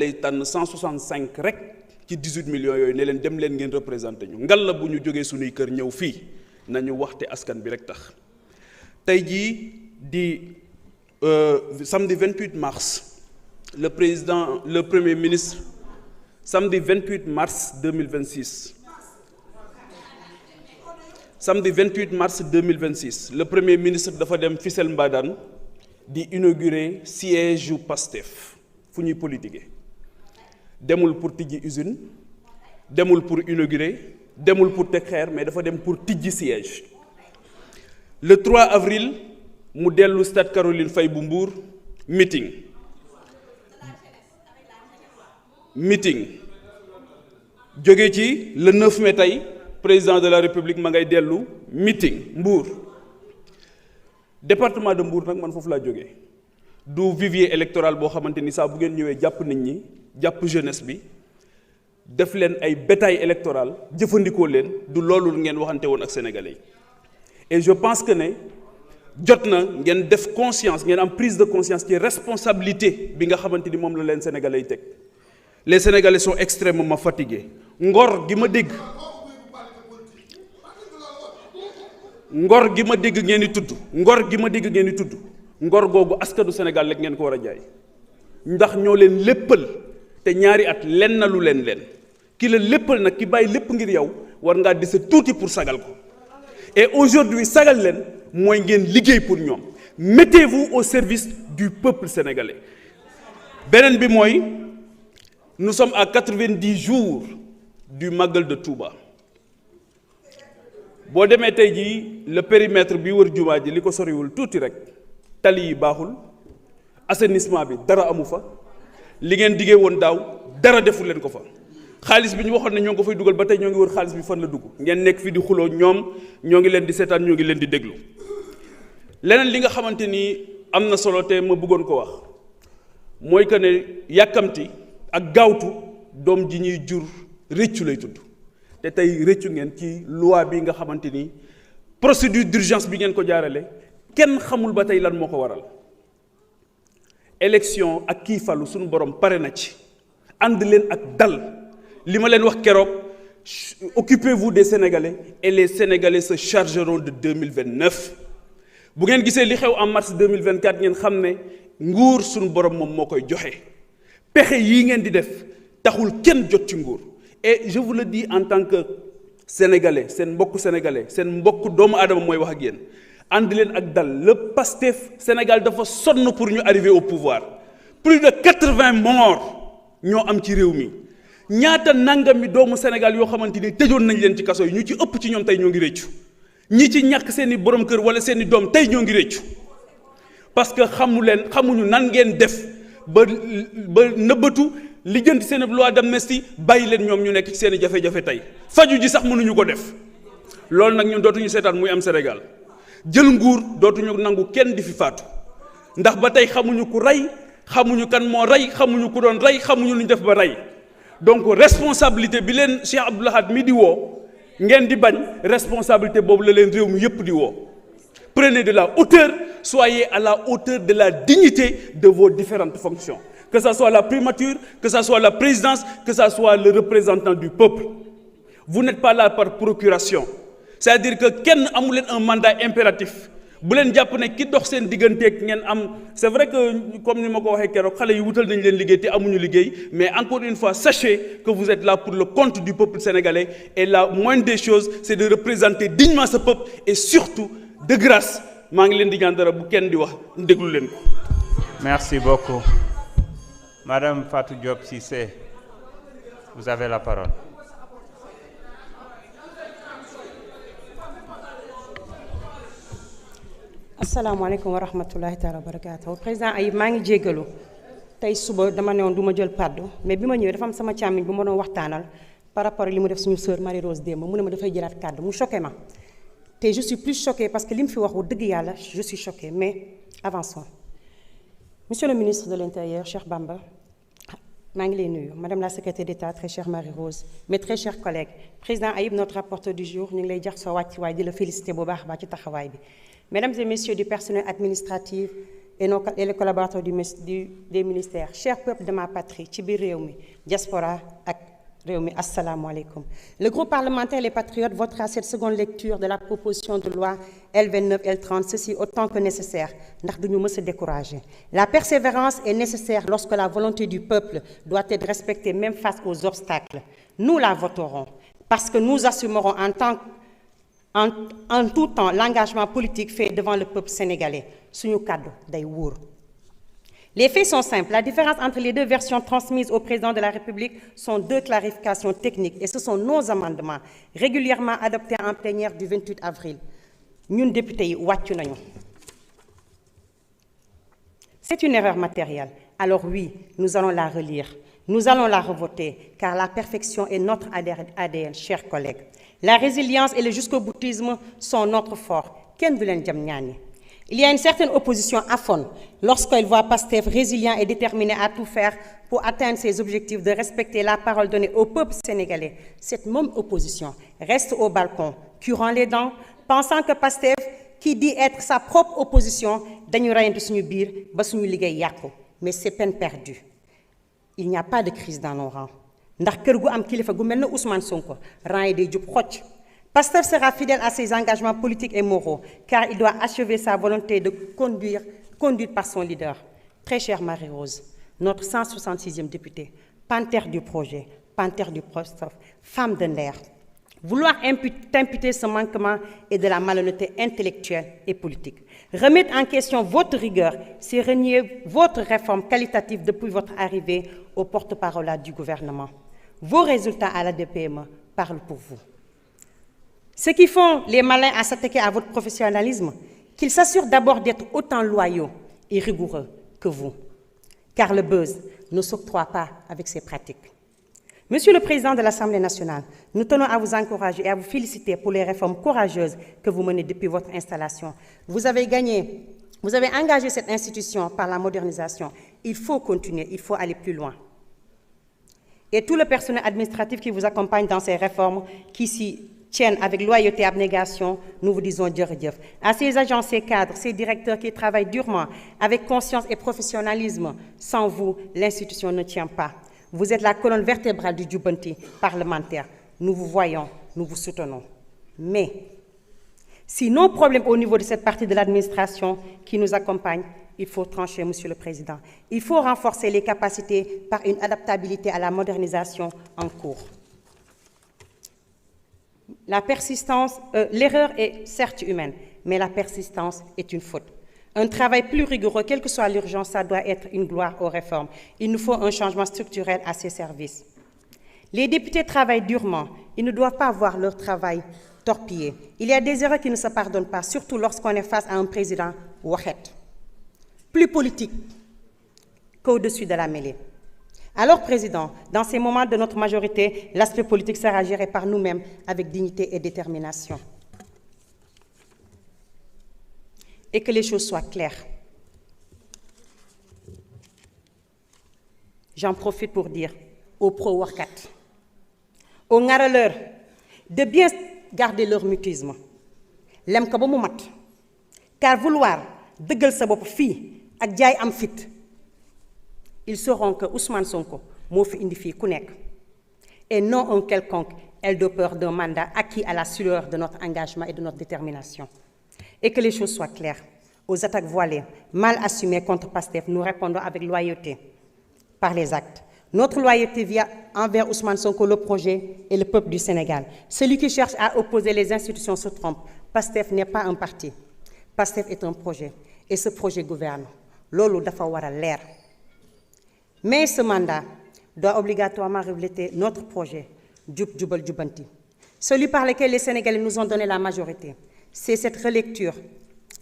yi tànn 165 rek ci 18 millions yooyu ne leen dem leen ngeen représenté ñu ngal la bu ñu jógee suñuy kër ñëw fii nañu waxte askan bi rek tax. Tey jii di samedi 28 mars le premier ministre samedi 28 mars 2026 samedi 28 mars 2026 le premier ministre dafa dem Fissel Mbadane di inaugurer siège yu Pastef fu ñuy politiquer demul pour tijji usine demul pour inaugurer demul pour teg xeer mais dafa dem pour tijji siège. Le 3 avril mu dellu stade Caroline Faye bu Mbour meeting jóge ci le 9 mai tey président de la République ma ngay dellu meeting Mbour. Département de Mbour nag man foofu laa jógee du vivier électoral boo xamante ni saa bu ngeen ñëwee jàpp nit ñi jàpp jeunesse bi def leen ay bétail électoral jëfandikoo leen du loolu ngeen waxante woon ak sénégalais yi et je pense que ne jot na ngeen def conscience ngeen am prise de conscience ci responsabilité bi nga xamante ni moom la leen sénégalais yi teg les sénégalais sont extrêmement fatigués ngor gi ma dégg ngeen di tudd ngor googu askanu Sénégal rek ngeen ko war a jaay ndax ñoo leen léppal te ñaari at len na lu leen ki la léppal nag ki bàyyi lépp ngir yow war ngaa dese tuuti pour sagal ko et aujourd'hui sagal leen mooy ngeen liggéey pour ñoom mettez-vous au service du peuple sénégalais beneen bi mooy nous sommes à 90 jours du Magal de Touba boo demee tey jii le périmètre bi wër jumaa ji li ko soriwul tuuti rek tali yi baaxul assainissement bi dara amu fa li ngeen diggee woon daaw dara deful leen ko fa xaalis bi ñu waxoon ne ñoo ngi ko fay dugal ba tey ñoo ngi wër xaalis bi fan la dugg ngeen nekk fi di xuloo ñoom ñoo ngi leen di seetaan ñoo ngi leen di déglu leneen li nga xamante ni am na solo te ma bëggoon ko wax mooy que ne yàkkamti ak gaawtu doom ji ñuy jur rëccu lay tudd te tey rëccu ngeen ci loi bi nga xamante ni procédure d'urgence bi ngeen ko jaarale kenn xamul ba tey lan moo ko waral élection ak kii falu suñu borom pare na ci ànd leen ak dal li ma leen wax keroog occupez-vous des Sénégalais et les Sénégalais se chargeront de 2029 bu ngeen gisee li xew en mars 2024 ngeen xam ne nguur suñu borom moom moo koy joxe pexe yii ngeen di def taxul kenn jot ci nguur et je vous le dis en tant que sénégalais seen mbokk doomu aadama mooy wax ak yéen ànd leen ak dal le Pastef Sénégal dafa sonn pour ñu arriver au pouvoir plus de 80 morts ñoo am ci réew mi ñaata nangami doomu Sénégal yoo xamante ni tëjoon nañ leen ci kaso yi ñu ci ëpp ci ñoom tey ñoo ngi réccu ñi ci ñàkk seeni borom kër wala seeni doom tey ñoo ngi réccu parce que xamuñu nan ngeen def ba nëbbatu lijjanti seen loi d'amnistie bàyyi leen ñoom ñu nekk ci seen i jafe-jafe tey faju ji sax mënuñu ko def loolu nag ñun dootuñu seetaan muy am Sénégal jël nguur dootuñu nangu kenn di fi faatu ndax ba tey xamuñu ku rey xamuñu kan moo rey xamuñu ku doon rey xamuñu lu ñu def ba rey donc responsabilité bi leen Cheikh Abdou Lahad mi di woo ngeen di bañ responsabilité boobu la leen réew mi yépp di woo prenez de la hauteur soyez à la hauteur de la dignité de vos différentes fonctions que ça soit la primature que ça soit la présidence que ça soit le représentant du peuple vous n'êtes pas là par procuration c'est-à-dire que kenn amu leen un mandat impératif bu leen jàpp ne ki dox seen digganteeg ngeen am c'est vrai que comme ni ma ko waxee keroog xale yi wutal nañ leen liggéey te amuñu liggéey mais encore une fois sachez que vous êtes là pour le compte du peuple sénégalais et la moindre des choses c'est de représenter dignement ce peuple et surtout de grâce maa ngi leen di ñaan dara bu kenn di wax déglu leen ko. Merci beaucoup. Madame Fatou Diop Cissé, vous avez la parole. asalaamaaleykum wa rahmatulahi taala wa barakaatu président Ayib maa ngi jéggalu tey suba dama ne woon du ma jël kàddu mais bi ma ñëwee dafa am sama càmmiñ bu ma doon waxtaanal par rapport ak li mu def suñu sœur Marie Rose démb mu ne ma dafay jëlaat kàddu mu choqué ma te je suis plus choquée parce que li mu fi wax wu dëgg yàlla je suis choquée mais avançons. Monsieur le ministre de l'Intérieur Cheikh Bamba maa ngi lay nuyu madame la secrétaire d'État très chère Marie Rose mes très chers collègues président Ayib notre rapporteur du jour ñu ngi lay jox sa wàccuwaay di la féliciter bu baax a baax ci taxawaay bi. Mesdames et messieurs du personnel administratif et les collaborateurs des ministères, chers peuples de ma patrie, ci biir réew mi diaspora ak réew mi asalaamaaleykum. Le groupe parlementaire Les Patriotes votera cette seconde lecture de la proposition de loi L29 L30, ceci autant que nécessaire ndax duñu mës a décourager. La persévérance est nécessaire lorsque la volonté du peuple doit être respectée même face aux obstacles. Nous la voterons parce que nous assumerons en tout temps l'engagement politique fait devant le peuple sénégalais suñu kàddu day wóor. Les faits sont simples. La différence entre les deux versions transmises au président de la République sont deux clarifications techniques et ce sont nos amendements régulièrement adoptés en plénière du 28 avril. Ñun députés yi wàccu nañu. C'est une erreur matérielle. Alors oui, nous allons la relire. Nous allons la revoter car la perfection est notre ADN, chers collègues. La résilience et le jusqu'au-boutisme sont notre fort. Kenn du leen jam ñaani. Il y a une certaine opposition aphone lorsqu'elle voit Pastef résilient et déterminé à tout faire pour atteindre ses objectifs de respecter la parole donnée au peuple sénégalais. Cette même opposition reste au balcon, curant les dents, pensant que Pastef, qui dit être sa propre opposition, dañu rayante suñu biir ba suñu liggéey yàqu. Mais c'est peine perdue. Il n'y a pas de crise dans nos rangs. Ndax kër gu am kilifa gu mel ne Ousmane Sonko rang yi day jub xocc. Pastef sera fidèle à ses engagements politiques et moraux, car il doit achever sa volonté de conduite par son leader. Très chère Marie-Rose, notre 166e députée, panthère du projet, panthère du Pastef, femme de l'air. Vouloir imputer ce manquement est de la malhonnêteté intellectuelle et politique. Remettre en question votre rigueur, c'est renier votre réforme qualitative depuis votre arrivée au porte-parole du gouvernement. Vos résultats à la DPME parlent pour vous. Ceux qui font les malins à s'attaquer à votre professionnalisme, qu'ils s'assurent d'abord d'être autant loyaux et rigoureux que vous. Car le buzz ne s'octroie pas avec ces pratiques. Monsieur le Président de l'Assemblée nationale, nous tenons à vous encourager et à vous féliciter pour les réformes courageuses que vous menez depuis votre installation. Vous avez engagé cette institution par la modernisation. Il faut continuer, il faut aller plus loin. Et tout le personnel administratif qui vous accompagne dans ces réformes, qui s'y tiennent avec loyauté et abnégation, nous vous disons jërëjëf. À ces agents, ces cadres, ces directeurs qui travaillent durement, avec conscience et professionnalisme, sans vous, l'institution ne tient pas. Vous êtes la colonne vertébrale du Djubanti parlementaire. Nous vous voyons, nous vous soutenons. Mais, si nos problèmes au niveau de cette partie de l'administration qui nous accompagne, il faut trancher, Monsieur le Président. Il faut renforcer les capacités par une adaptabilité à la modernisation en cours. La persistance, l'erreur est certes humaine, mais la persistance est une faute. Un travail plus rigoureux, quelle que soit l'urgence, ça doit être une gloire aux réformes. Il nous faut un changement structurel à ces services. Les députés travaillent durement. Ils ne doivent pas voir leur travail torpillé. Il y a des erreurs qui ne se pardonnent pas, surtout lorsqu'on est face à un président waxet, plus politique qu'au-dessus de la mêlée. Alors, Président, dans ces moments de notre majorité, l'aspect politique sera géré par nous-mêmes avec dignité et détermination. Et que les choses soient claires. J'en profite pour dire aux pro-Warkat, aux ngaraleurs, de bien garder leur mutisme. Lem ko ba mu mat, car vouloir deugal sa bop fi ak jaay am fit. Ils sauront que Ousmane Sonko moo fi indi fii ku nekk, et non un quelconque aide-peur d'un mandat acquis à la sueur de notre engagement et de notre détermination. Et que les choses soient claires. Aux attaques voilées, mal assumées contre Pastef, nous répondons avec loyauté par les actes. Notre loyauté vient envers Ousmane Sonko, le projet et le peuple du Sénégal. Celui qui cherche à opposer les institutions se trompe. Pastef n'est pas un parti. Pastef est un projet. Et ce projet gouverne. Lolo dafa wara leer. Mais ce mandat doit obligatoirement refléter notre projet, Djub Djubal Djubanti, celui par lequel les Sénégalais nous ont donné la majorité. C'est cette relecture.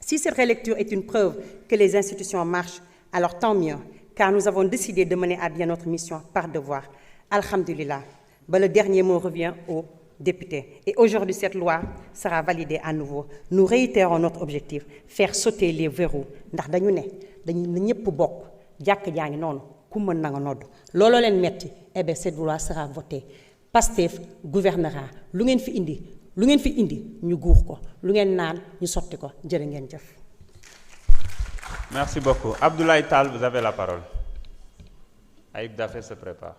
Si cette relecture est une preuve que les institutions marchent, alors tant mieux, car nous avons décidé de mener à bien notre mission par devoir. Alhamdulillah, le dernier mot revient aux députés. Et aujourd'hui, cette loi sera validée à nouveau. Nous réitérons notre objectif, faire sauter les verrous. Ndax dañu ne ñepp bokk jakk jaangi nonu ku mën na nga nodd looloo leen metti cette loi sera votée. Pastef gouvernera lu ngeen fi indi ñu guux ko lu ngeen naan ñu sotti ko jërë ngeen jëf. Merci beaucoup. Abdoulaye Tall, vous avez la parole. Aïb Dafé se prépare.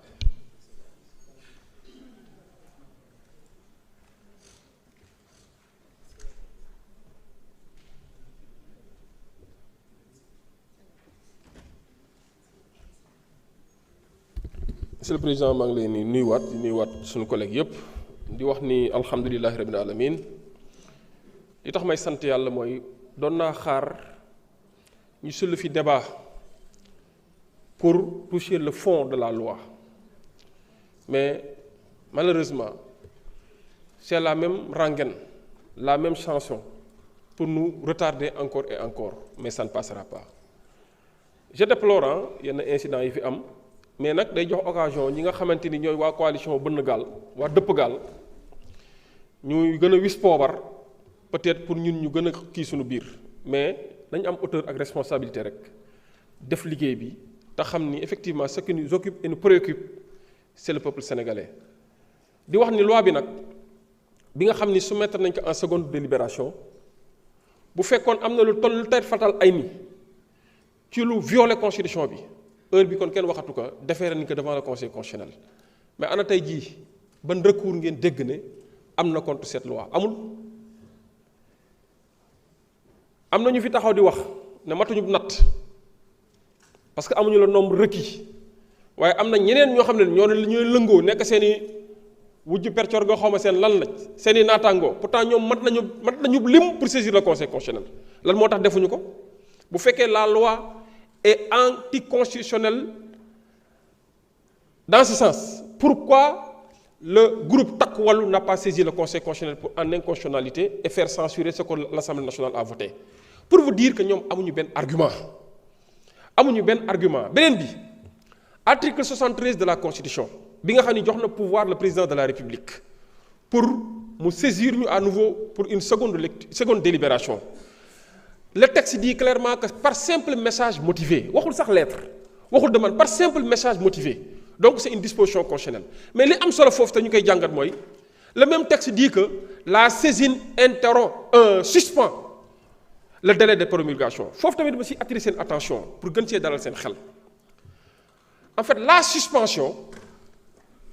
Monsieur le Président, maa ngi lay nuyuwaat suñu collègue yépp di wax ni alhamdulillahi rabbil alamin li tax may sant yàlla mooy doon naa xaar ñu soulever fi débat pour toucher le fond de la loi. Mais malheureusement, c'est la même rengaine, la même chanson pour nous retarder encore et encore, mais ça ne passera pas. Je déplore yenn incident yi fi am, mais nag day jox occasion ñi nga xamante ni ñooy waa coalition bënn gaal waa dëpp gaal ñuy gën a wis poobar peut-être pour ñun ñu gën a kii suñu biir mais nañ am hauteur ak responsabilité rek def liggéey bi te xam ni effectivement ce qui nous occupe et nous préoccupe c'est le peuple sénégalais di wax ni loi bi nag bi nga xam ni soumettre nañ ko en seconde délibération bu fekkoon am na lu toll lu tey fatal ay ni ci lu violer constitution bi heure bi kon kenn waxatu ko déféré nañ ko devant le conseil constitutionnel mais ana tey jii ban recours ngeen dégg ne am na contre cette loi amul. am na ñu fi taxaw di wax ne matuñu natt parce que amuñu le nombre requis waaye am na ñeneen ñoo xam ne ñooy lëngoo nekk seen i wujju percor nga xawma seen lan la seen i naataangoo pourtant ñoom mat nañu lim pour saisir le conseil constitutionnel lan moo tax defuñu ko bu fekkee la loi est anticonstitutionnelle dans ce sens pourquoi le groupe Takku Wallu n'a pas saisi le conseil constitutionnel pour en inconstitutionnalité et faire censurer ce que l'Assemblée nationale a voté pour vous dire que ñoom amuñu benn argument beneen bi article 73 de la constitution bi nga xam ne jox na pouvoir le président de la république pour mu saisir ñu à nouveau pour une seconde délibération le texte dit clairement que par simple message motivé waxul sax lettre waxul demande par simple message motivé donc c'est une disposition constitutionnelle mais li am solo foofu te ñu koy jàngat mooy le même texte dit que la saisine suspend le délai de promulgation foofu tamit dama si attirer seen attention pour gën cee dalal seen xel en fait la suspension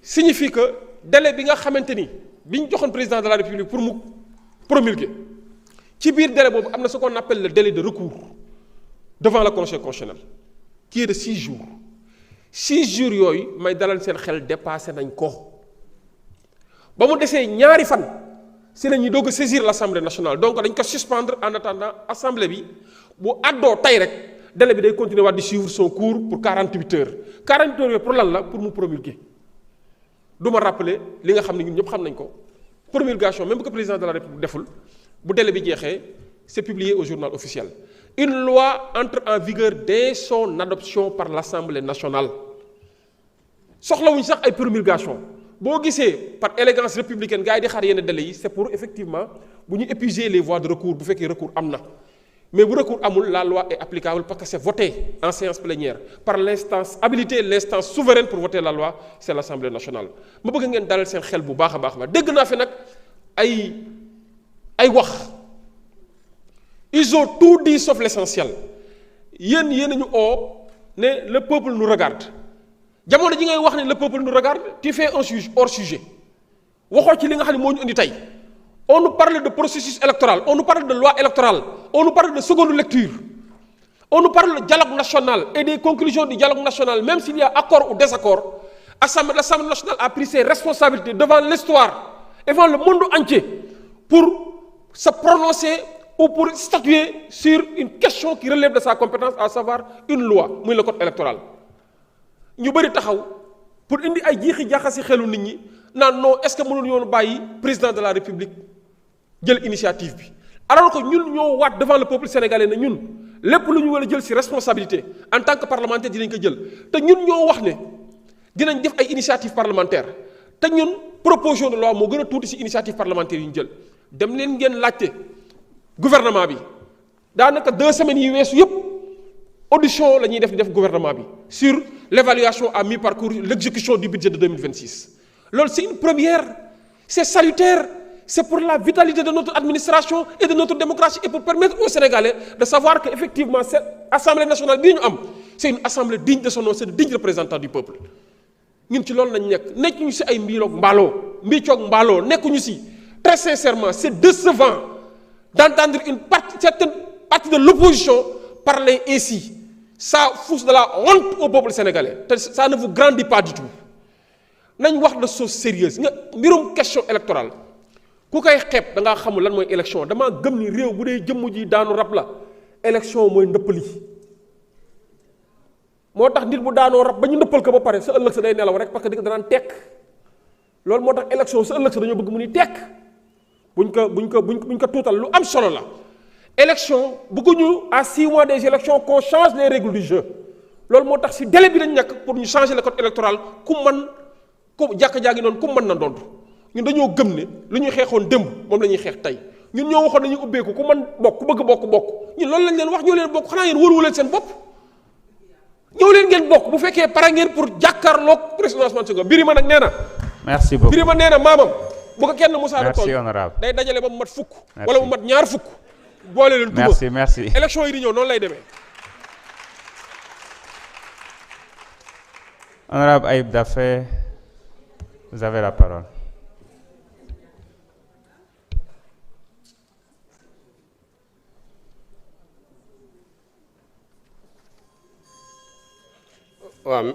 signifie que délai bi nga xamante ni bi ñu joxoon président de la république pour mu promulguer ci biir délai boobu am na ce qu'on appelle le délai de recours devant le conseil constitutionnel qui est de 6 jours 6 jours yooyu may dalal seen xel dépassé nañ ko ba mu desee ñaari fan si la ñuy doog a saisir l'Assemblée nationale donc dañ ko suspendre en attendant assemblée bi bu àddoo tey rek délai bi day continuer waat di suivre son cours pour 48 heures 48 heures yooyu pour lan la pour mu promulguer du ma rappeler li nga xam ne ñun ñëpp xam nañ ko promulgation même bu ko président de la république deful bu délai bi jeexee c'est publié au journal officiel une loi entre en vigueur dès son adoption par l'Assemblée nationale soxlawuñ sax ay promulgation boo gisee par élégance républicaine gars yi di xaar yenn délai yi c'est pour effectivement bu ñu épuiser les voies de recours bu fekkee recours am na mais bu recours amul la loi est applicable parce que c'est voté en séance plénière par l'instance habilitée l'instance souveraine pour voter la loi c'est l'Assemblée nationale ma bëgg ngeen dalal seen xel bu baax a baax dégg naa fi nag ay wax ils ont tout dit sauf l'essentiel yéen ñu ne le peuple nous regarde jamono ji ngay wax ne le peuple nous regarde tu fais un hors sujet waxoo ci li nga xam ne moo ñu indi tey on nous parle de processus électoral on nous parle de loi électorale on nous parle de seconde lecture on nous parle de dialogue national et des conclusions du dialogue national même s'il y a accord ou désaccord l'Assemblée nationale a pris ses responsabilités devant l'histoire et devant le monde entier pour se prononcer ou pour statuer sur une question qui relève de sa compétence à savoir une loi muy le code électoral ñu bëri taxaw pour indi ay jiixi jaxasi xelu nit ñi naan non est-ce que mënul yoonu bàyyi président de la république jël initiative bi alors que ñun ñoo waat devant le peuple sénégalais na ñun lépp lu ñu war a jël ci responsabilité en tant que parlementaire dinañ ko jël te ñun ñoo wax ne dinañ def ay initiative parlementaire te ñun proposition de loi moo gën a tuuti ci initiative parlementaire yu ñu jël dem leen ngeen laajte gouvernement bi daanaka 2 semaines yi weesu yépp audition la ñuy def gouvernement bi sur l'évaluation à mi-parcours l'exécution du budget de 2026 loolu c'est une première c'est salutaire c'est pour la vitalité de notre administration et de notre démocratie et pour permettre aux Sénégalais de savoir que effectivement cette assemblée nationale bii ñu am c'est une assemblée digne de son nom c'est de dignes représentants du peuple ñun ci loolu lañ nekkuñu ci ay mbiicoog mbaaloo nekkuñu ci très sincèrement c'est décevant d'entendre certaine partie de l'opposition parler ainsi ça fout de la honte au peuple sénégalais te ça ne vous grandit pas du tout nañ wax de choses sérieuses nga mbirum question électorale ku koy xeeb da ngaa xamul lan mooy élection damaa gëm ni réew bu dee jëmm ji daanu rab la élection mooy ndëppali moo tax nit bu daanoo rab ba ñu ndëppal ko ba pare sa ëllëg sa day nelaw rek parce que di ko danaan tekk loolu moo tax élection sa ëllëg sa dañoo bëgg mu ni tekk buñ ko tuutal lu am solo la élection bëgguñu à 6 mois des élections qu'on change les règles du jeu loolu moo tax ci délai bi lañ nekk pour ñu changer le code électoral ku jàkk-jaa ngi noonu ku mën na dontu ñun dañoo gëm ne lu ñuy xeexoon démb moom la ñuy xeex tey ñun ñoo waxoon nañu ubbeeku ku man bokk ku bëgg bokk ñun loolu lañ leen wax ñoo leen bokk xanaa yéen wóoruwu leen seen bopp ñëw leen ngeen bokk bu fekkee pare ngeen pour jàkkaarloog président Ousmane Sonko Birima nag nee na. merci beaucoup Birima nee na maamam bu ko kenn musaana tool merci honorable day dajale ba mu mat fukk. wala mu mat ñaar fukk. boole leen duma merci élection yi di ñëw noonu lay demee. Honorable Ayib Daffé, vous avez la parole.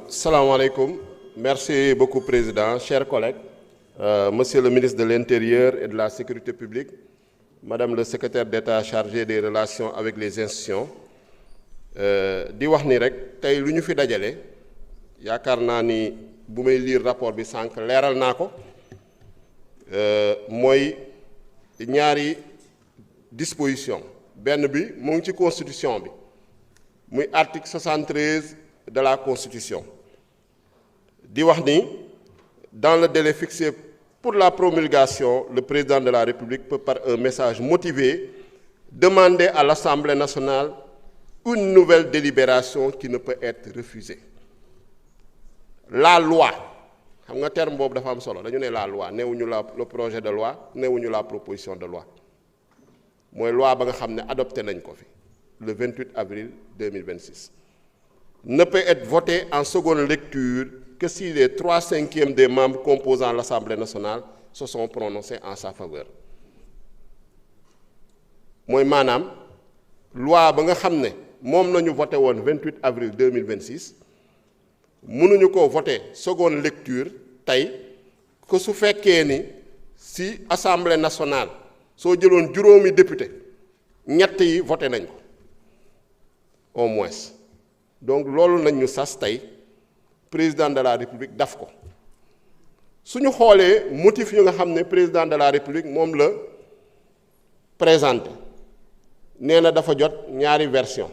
Salam alaikum. Merci beaucoup, Président. Chers collègues, Monsieur le ministre de l'Intérieur et de la Sécurité publique, Madame le secrétaire d'État chargé des relations avec les institutions, di wax ni rek tey lu ñu fi dajale yaakaar naa ni bu may lire rapport bi sànq leeral naa ko mooy ñaari disposition benn bi mu ngi ci constitution bi muy article 73 de la constitution di wax ni dans le délai fixé pour la promulgation le président de la République peut par un message motivé demander à l'Assemblée nationale une nouvelle délibération qui ne peut être refusée. La loi xam nga terme boobu dafa am solo dañu ne la loi neewuñu le projet de loi neewuñu la proposition de loi mooy loi ba nga xam ne adopté nañ ko fi le 28 avril 2026 ne peut être votée en seconde lecture que si les 3/5 des membres composant l'Assemblée nationale se sont prononcés en sa faveur mooy maanaam loi ba nga xam ne moom la ñu voté woon 28 avril 2026 mënuñu ko voté seconde lecture tey que su fekkee ni si Assemblée nationale soo jëloon juróomi député ñett yi voté nañ ko au moins donc loolu nañ ñu sas tey président de la République daf ko suñu xoolee motif yu nga xam ne président de la République moom la présenté nee na dafa jot ñaari version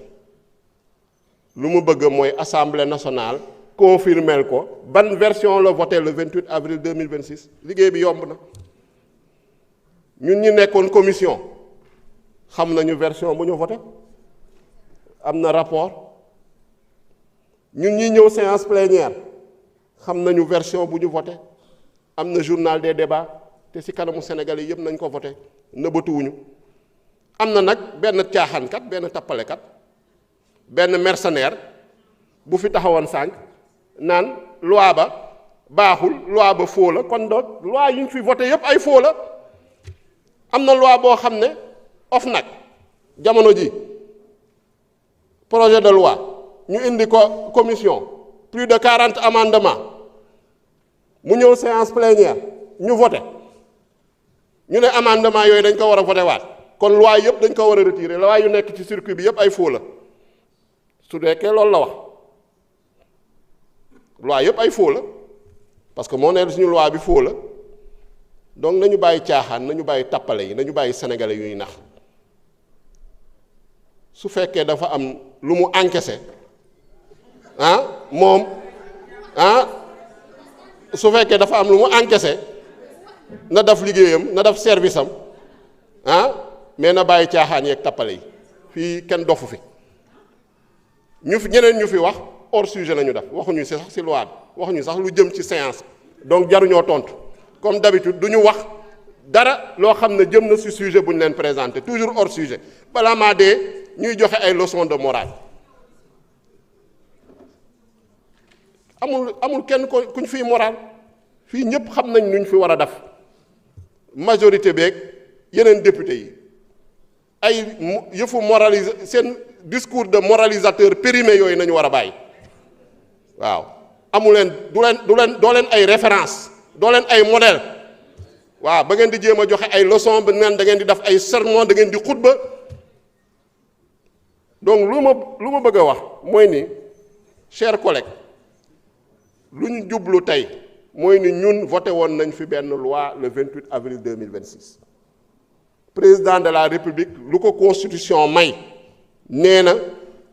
lu mu bëgg mooy Assemblée nationale confirmel ko ban version la voté le 28 avril 2026 liggéey bi yomb na ñun ñi nekkoon commission xam nañu version bu ñu voté am na rapport ñun ñi ñëw séance plénière xam nañu version bu ñu voté am na journal des débats te ci kanamu Sénégalais yëpp nañ ko voté nëbbatuwuñu am na nag benn caaxaankat benn tappalekat benn mercenaire bu fi taxawoon sànq naan loi ba baaxul loi ba faux la kon donc loi yi ñu fi voté yëpp ay faux la am na loi boo xam ne OFNAC jamono ji projet de loi ñu indi ko commission plus de 40 amendements mu ñëw séance plénière ñu voté ñu ne amendement yooyu dañ ko war a voté waat kon loi yëpp dañ ko war a retirer loi yu nekk ci circuit bi yëpp ay faux la su deekee loolu la wax loi yëpp ay faux la parce que moo ne suñu loi bi faux la donc nañu bàyyi caaxaan nañu bàyyi tappale yi nañu bàyyi sénégalais yuy nax su fekkee dafa am lu mu encaissé moom su fekkee dafa am lu mu encaissé na def liggéeyam na def service am mais na bàyyi caaxaan yeeg tappale yi fii kenn dofu fi ñu fi ñeneen ñu fi wax hors sujet la ñu def waxuñu si sax si loi bi waxuñu sax lu jëm ci séance donc jaruñoo tontu comme d'habitude du ñu wax dara loo xam ne jëm na si sujet bu ñu leen présenté toujours hors sujet balaa maa dee ñuy joxe ay leçons de morale amul kenn kuñ fiy moral fii ñëpp xam nañ nuñ fi war a def majorité beeg yeneen député yi ay yëfu moralise seen discours de moralisateur périmé yooyu nañu war a bàyyi waaw amu leen doo leen ay référence doo leen ay modèle waaw ba ngeen di jéem a joxe ay leçon ba naan da ngeen di def ay sermon da ngeen di xutba donc lu ma bëgg a wax mooy ni chers collègues lu ñu jublu tey mooy ni ñun voté woon nañ fi benn loi le 28 avril 2026 président de la République lu ko constitution may nee na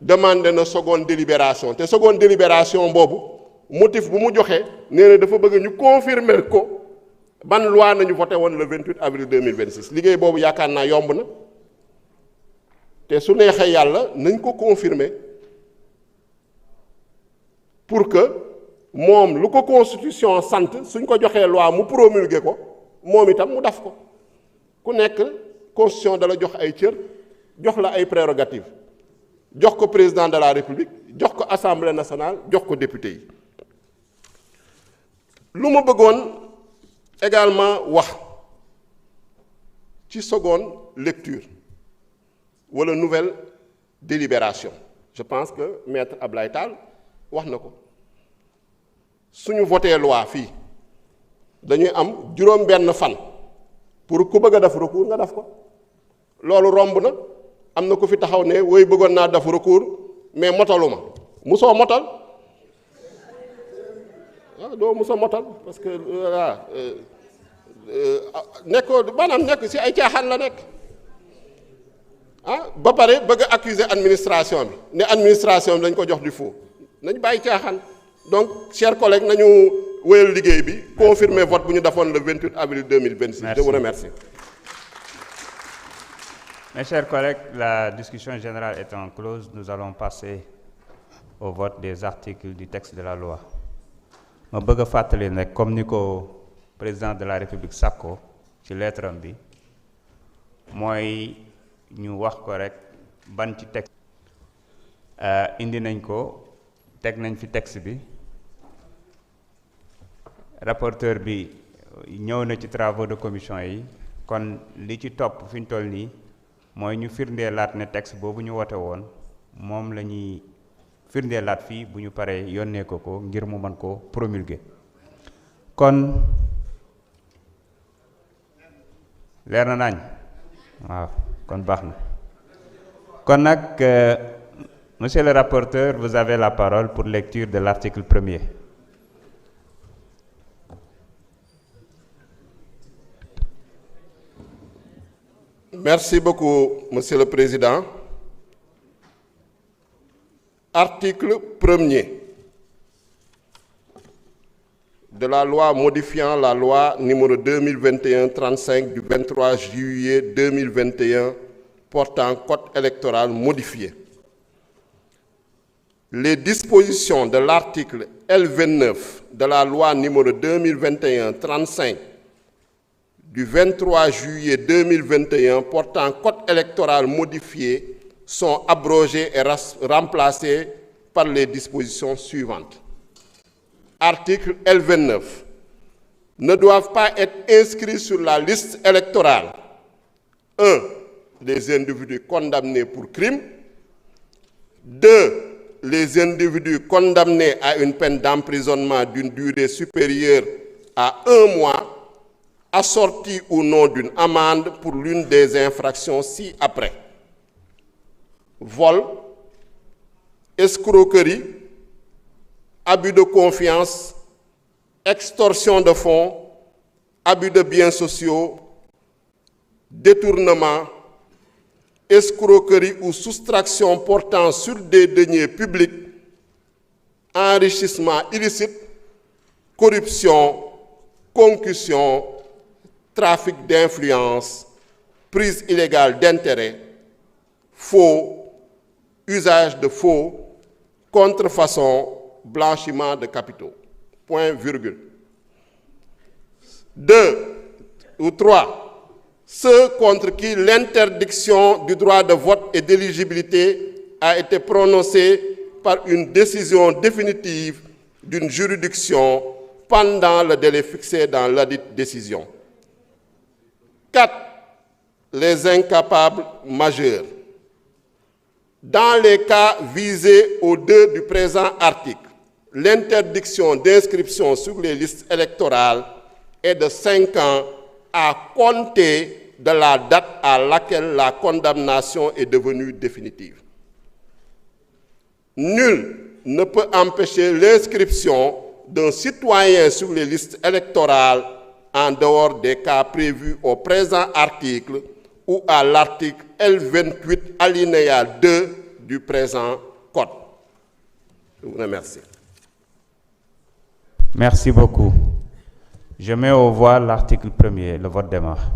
demandé na seconde délibération te seconde délibération boobu motif bu mu joxe nee na dafa bëgg ñu confirmer ko ban loi nañu voté woon le 28 avril 2026 liggéey boobu yaakaar naa yomb na te su neexee yàlla nañ ko confirmer pour que moom lu ko constitution sant suñ ko joxee loi mu promulguer ko moom itam mu def ko ku nekk constitution dala jox ay cër jox la ay prérogatives jox ko président de la république jox ko assemblée nationale jox ko député yi lu ma bëggoon également wax ci seconde lecture wala nouvelle délibération je pense que maître Ablaye Tall wax na ko suñu voté loi fii dañuy am juróom-benn fan pour ku bëgg a def recours nga def ko loolu romb na am na ku fi taxaw ne woy bëggoon naa def recours mais motaluma musoo motal waaw doo musa motal parce que voilà nekkoo maanaam nekk ci ay caaxaan la nekk ah ba pare bëgg a accuser administration bi ne administration bi dañ ko jox du faux nañ bàyyi caaxaan donc chers collègues nañu wéyal liggéey bi confirmer vote bu ñu defoon le 28 avril 2026. Je vous remercie. Mes chers collègues, la discussion générale étant close, nous allons passer au vote des articles du texte de la loi. ma bëgg a fàttali nag comme ni ko président de la république sàkko ci lettre am bi mooy ñu wax ko rek ban ci texte indi nañ ko teg nañ fi texte bi rapporteur bi ñëw na ci travaux de commission yi kon li ci topp fi ñu toll nii mooy ñu firndeelaat ne texte boobu ñu wote woon moom la ñuy firndeelaat fii bu ñu paree yónnee ko ngir mu mën ko promulguer kon leer na nañ waaw kon baax na kon nag monsieur le rapporteur, vous avez la parole pour lecture de l'article 1er. Merci beaucoup, Monsieur le Président. Article 1er de la loi modifiant la loi numéro 2021-35 du 23 juillet 2021 portant code électoral modifié. Les dispositions de l'article L29 de la loi numéro 2021-35 du 23 juillet 2021 portant code électoral modifié sont abrogées et remplacées par les dispositions suivantes. Article L29. Ne doivent pas être inscrits sur la liste électorale 1. Les individus condamnés pour crime. 2. Les individus condamnés à une peine d'emprisonnement d'une durée supérieure à 1 mois, assortie ou non d'une amende pour l'une des infractions ci-après. Vol, escroquerie, abus de confiance, extorsion de fonds, abus de biens sociaux, détournement, escroquerie ou soustraction portant sur des deniers publics, enrichissement illicite, corruption, concussion, trafic d'influence, prise illégale d'intérêt, faux, usage de faux, contrefaçon, blanchiment de capitaux. Point, virgule. 2 ou 3. Ceux contre qui l'interdiction du droit de vote et d'éligibilité a été prononcée par une décision définitive d'une juridiction pendant le délai fixé dans ladite décision. 4. Les incapables majeurs. Dans les cas visés au 2 du présent article, l'interdiction d'inscription sur les listes électorales est de 5 ans à compter de la date à laquelle la condamnation est devenue définitive. Nul ne peut empêcher l'inscription d'un citoyen sur les listes électorales en dehors des cas prévus au présent article ou à l'article L28 alinéa 2 du présent code. Je vous remercie. Merci beaucoup. Je mets au voix l'article 1er. Le vote démarre.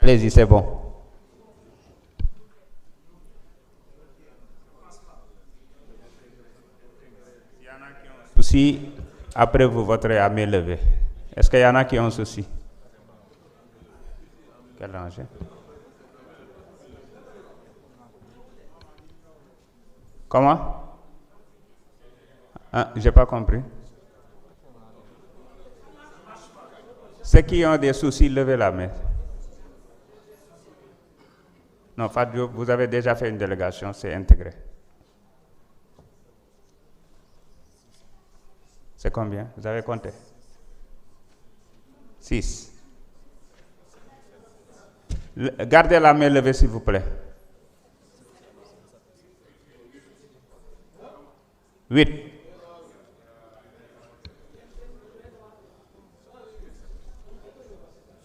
Allez-y, c'est bon. S'il y en a qui ont un souci, après vous voterez à main levée. Est-ce qu'il y en a qui ont un souci? Quel danger? Comment? Je n'ai pas compris. Ceux qui ont des soucis, levez la main. Non, Fadio, vous avez déjà fait une délégation, c'est intégré. C'est combien? Vous avez compté? 6. Gardez la main levée, s'il vous plaît. 8.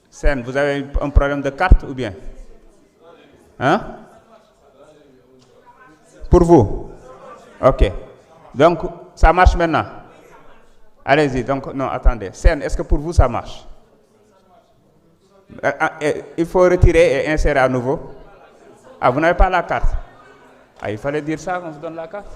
Sen, vous avez un problème de carte ou bien? Hein? Pour vous? Ok. Donc, ça marche maintenant? Allez-y. Donc, non, attendez. Sen, est-ce que pour vous, ça marche? Il faut retirer et insérer à nouveau. Ah, vous n'avez pas la carte? Ah, il fallait dire ça, qu'on vous donne la carte.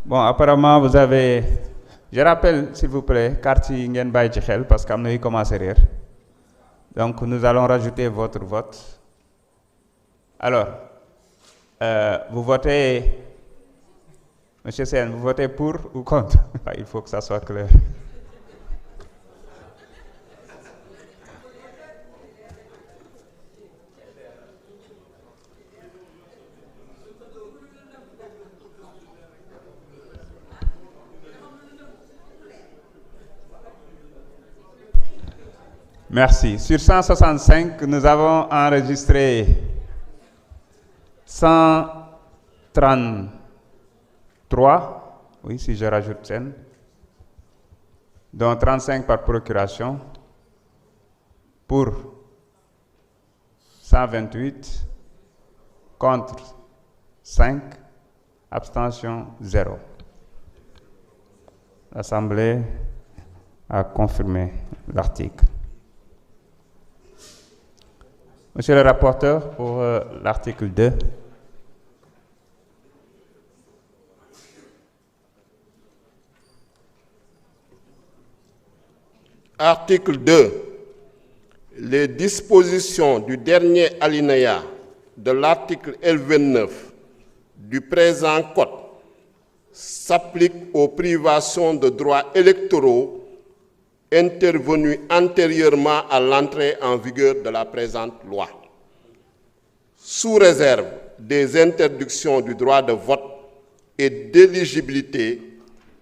Bon, apparemment, vous avez... Je rappelle, s'il vous plaît, carte yi ngeen bàyyi ci xel parce que am na yu commencé réer. Donc, nous allons rajouter votre vote. Alors, vous votez... Monsieur Sen, vous votez pour ou contre? Il faut que ça soit clair. Merci. Sur 165, nous avons enregistré 133, oui, si je rajoute Sen, dont 35 par procuration, pour 128, contre 5, abstention 0. L'Assemblée a confirmé l'article. Monsieur le rapporteur, pour l'article 2. Article 2. Les dispositions du dernier alinéa de l'article L29 du présent Code s'appliquent aux privations de droits électoraux intervenu antérieurement à l'entrée en vigueur de la présente loi, sous réserve des interdictions du droit de vote et d'éligibilité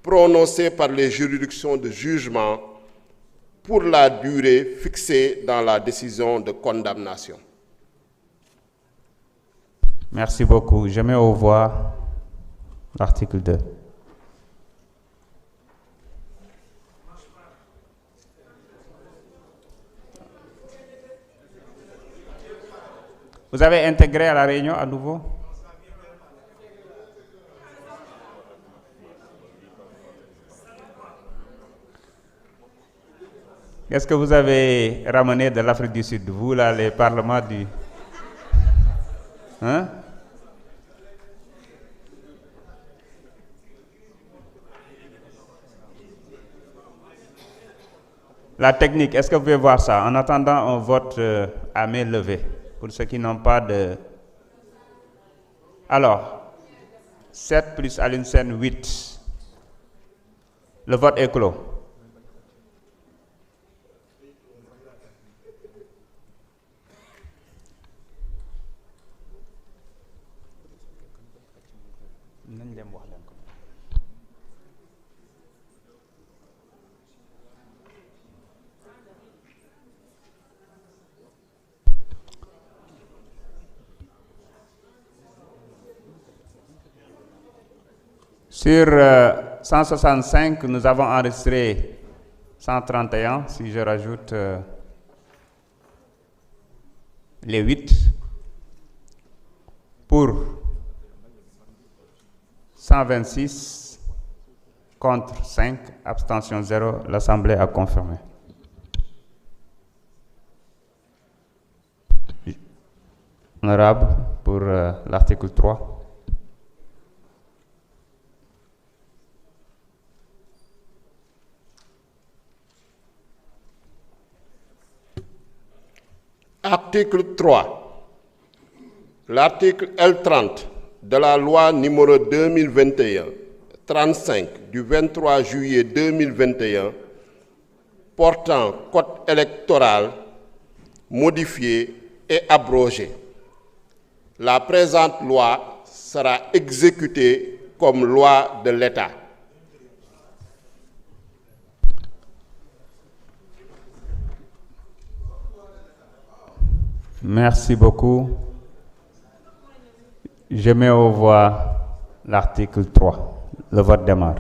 prononcées par les juridictions de jugement pour la durée fixée dans la décision de condamnation. Merci beaucoup. Je mets aux voix l'article 2. Vous avez intégré à la réunion à nouveau? Qu'est-ce que vous avez ramené de l'Afrique du Sud, vous là, les parlements du... Hein? La technique, est-ce que vous pouvez voir ça? En attendant, on vote à main levée. pour ceux qui n'ont pas de... Alors, 7 plus Alioune Sène, 8. Le vote est clos. Sur 165, nous avons enregistré 131, si je rajoute les 8. Pour 126, contre 5, abstention 0, l'Assemblée a confirmé. Honorable, pour l'article 3. Article 3. L'article L30 de la loi numéro 2021-35 du 23 juillet 2021 portant code électoral modifié et abrogé. La présente loi sera exécutée comme loi de l'État. Merci beaucoup. Je mets aux voix l'article 3. Le vote démarre.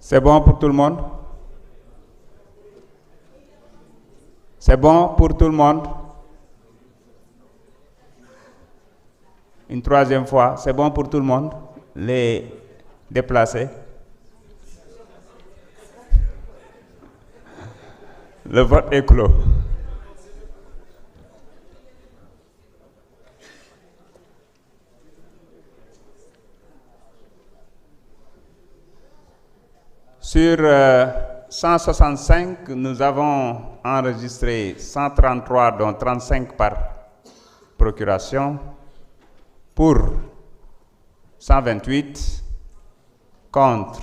C'est bon pour tout le monde? C'est bon pour tout le monde? Une troisième fois, c'est bon pour tout le monde? Les déplacés? Le vote est clos. Sur 165, nous avons enregistré 133, dont 35 par procuration, pour 128, contre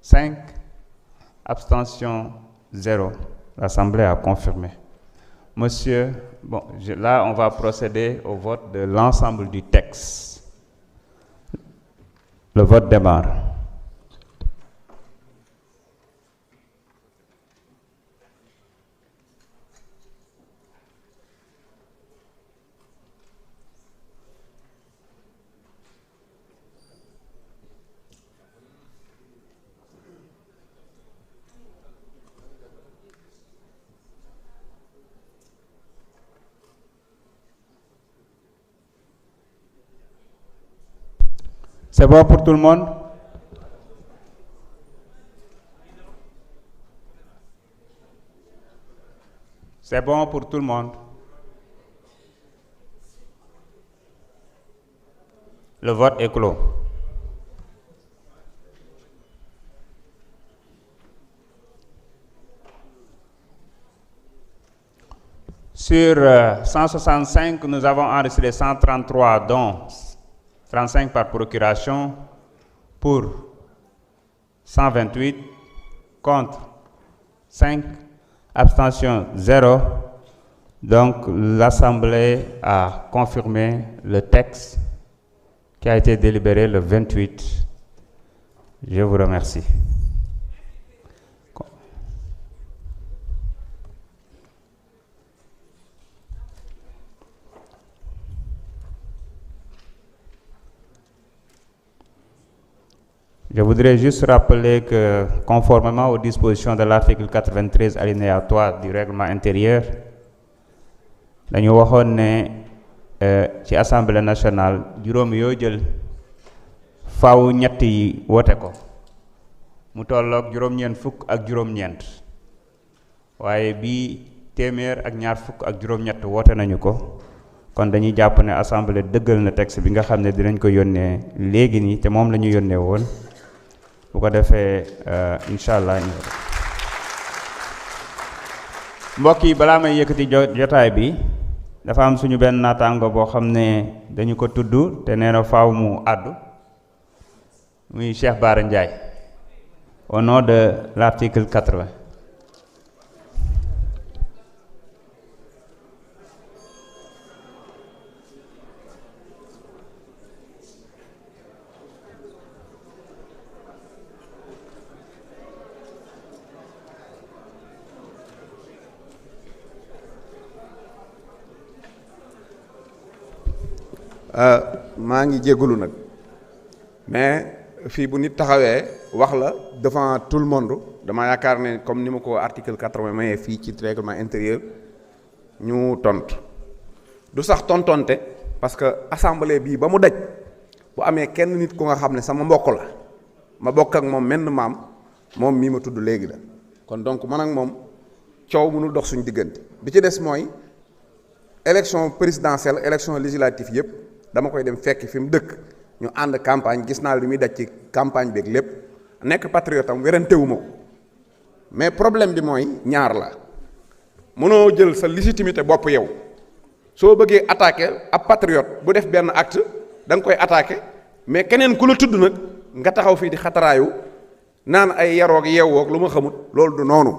5, abstention 0. L'Assemblée a confirmé. Monsieur, là, on va procéder au vote de l'ensemble du texte. Le vote démarre. C'est bon pour tout le monde? C'est bon pour tout le monde? Le vote est clos. Sur 165, nous avons enregistré 133, dont 35 par procuration, pour 128, contre 5, abstention 0. Donc l'Assemblée a confirmé le texte qui a été délibéré le 28. Je vous remercie. Je voudrais juste rappeler que, conformément aux dispositions de l'article 93 alinéa 3 du règlement intérieur, dañu waxoon ne ci assemblée nationale juróom yoo jël faaw ñett yi wote ko mu tolloog juróom-ñeent fukk ak juróom-ñeent waaye bii téeméer ak ñaar fukk ak juróom-ñett wote nañu ko kon dañuy jàpp ne assemblée dëggal na texte bi nga xam ne dinañ ko yónnee léegi nii te moom la ñu yónnee woon bu ko defee incha allah. mbokk yi balaa may yëkkati jotaay bi dafa am suñu benn naataango boo xam ne dañu ko tudd te nee na faaw mu àddu muy Cheikh Bara Ndiaye au nom de l'article 80. maa ngi jégalu nag mais fii bu nit taxawee wax la devant tout le monde dama yaakaar ne comme ni ma ko article 80 mayee fii ci règlement intérieur ñu tontu du sax tontonte parce que assemblée bii ba mu daj bu amee kenn nit ku nga xam ne sama mbokk la ma bokk ak moom menn maam moom mii ma tudd léegi la kon donc man ak moom coow mënul dox suñu diggante bi ci des mooy élection présidentielle élection législative yëpp dama koy dem fekk fi mu dëkk ñu ànd campagne gis naa li muy daj ci campagne beeg lépp nekk patriote am werantewuma ko mais problème bi mooy ñaar la mënoo jël sa légitimité bopp yow soo bëggee attaquer ab patriote bu def benn acte da nga koy attaquer mais keneen ku la tudd nag nga taxaw fii di xataraayu naan ay yaroog yeewoog lu ma xamut loolu du noonu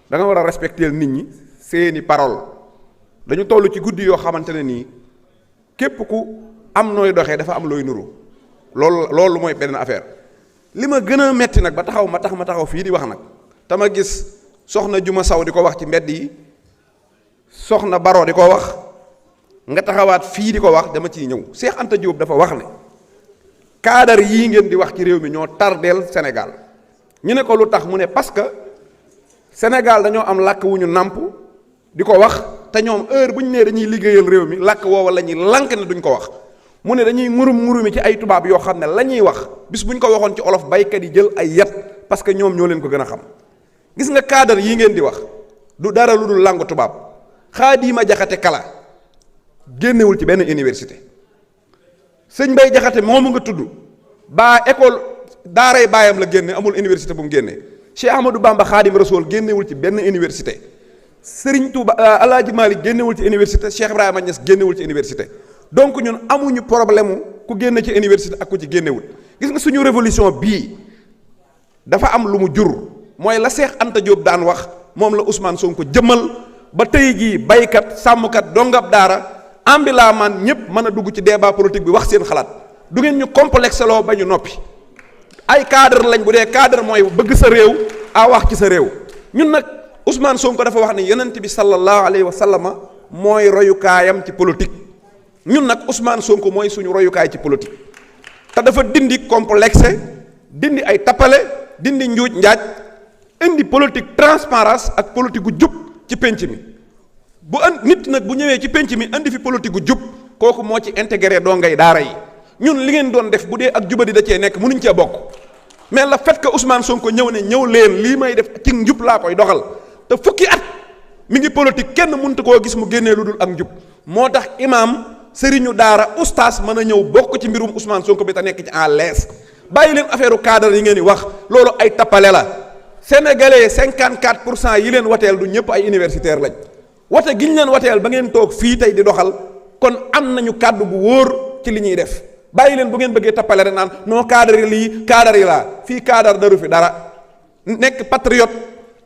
da nga war a respecter nit ñi seeni parole dañu toll ci guddi yoo xamante ne nii képp ku am nooy doxee dafa am looy nuru loolu mooy beneen affaire li ma gën a metti nag ba taxaw ma taxaw fii di wax nag te ma gis soxna Juma Saw di ko wax ci mbedd yi soxna Baro di ko wax nga taxawaat fii di ko wax dama ciy ñëw Cheikh Anta Diop dafa wax ne cadre yii ngeen di wax ci réew mi ñoo tardeel Sénégal ñu ne ko lu tax mu ne parce que Sénégal dañoo am làkk wu ñu nàmp di ko wax te ñoom heure bu ñu nee dañuy liggéeyal réew mi làkk woowa la ñuy lànk ne duñ ko wax mu ne dañuy ngurumi ci ay tubaab yoo xam ne la ñuy wax bis bu ñu ko waxoon ci olof baykat yi jël ay yat parce que ñoom ñoo leen ko gën a xam gis nga cadre yi ngeen di wax du dara lu dul làngu tubaab Xaadima Jaxate Kala génnewul ci benn université sëñ Bay Jaxate moomu nga tudd baa école daaray baayam la génne amul université bu mu génnee Cheikh Ahmadou Bamba Xaadim Rasool génnewul ci benn université Sëriñ Tuuba Alaaji Maalik génnewul ci université Cheikh Ibrahima Niass génnewul ci université donc ñun amuñu problème ku génne ci université ak ku ci génnewul gis nga suñu révolution bii dafa am lu mu jur mooy la Cheikh Anta Diop daan wax moom la Ousmane Sonko jëmmal ba tey jii baykat sàmmkat dongab daara ambilaa man ñëpp mën a dugg ci débat politique bi wax seen xalaat du ngeen ñu complexe loo ba ñu noppi ay cadre lañ bu dee cadre mooy bëgg sa réew a wax ci sa réew ñun nag Ousmane Sonko dafa wax ne yonent bi sallallahu alayhi wa sallama mooy royukaayam ci politique ñun nag Ousmane Sonko mooy suñu royukaay ci politique te dafa dindi complexe dindi ay tappale dindi njuuj njaaj indi politique transparence ak politique gu jub ci penc mi bu nit nag bu ñëwee ci penc mi indi fi politique gu jub kooku moo ci intégré doo ngay daara yi ñun li ngeen doon def bu dee ak jubadi da cee nekk mënuñ cee bokk mais le fait que Ousmane Sonko ñëw ne ñëw leen lii may def ci njub laa koy doxal te fukki at mi ngi politique kenn mënut koo gis mu génnee lu dul ak njub moo tax imaam sëriñu daara oustaz mën a ñëw bokk ci mbirum Ousmane Sonko bi te nekk ci en l'aise bàyyi leen affaire cadre yi ngeen di wax loolu ay tappale la sénégalais 54% yi leen wateel du ñëpp ay universitaire lañ wate gi ñu leen wateel ba ngeen toog fii tey di doxal kon am nañu kàddu bu wóor ci li ñuy def bàyyi leen bu ngeen bëggee tappale rek naan non cadre lii cadre yi laa fii cadre daru fi dara nekk patriote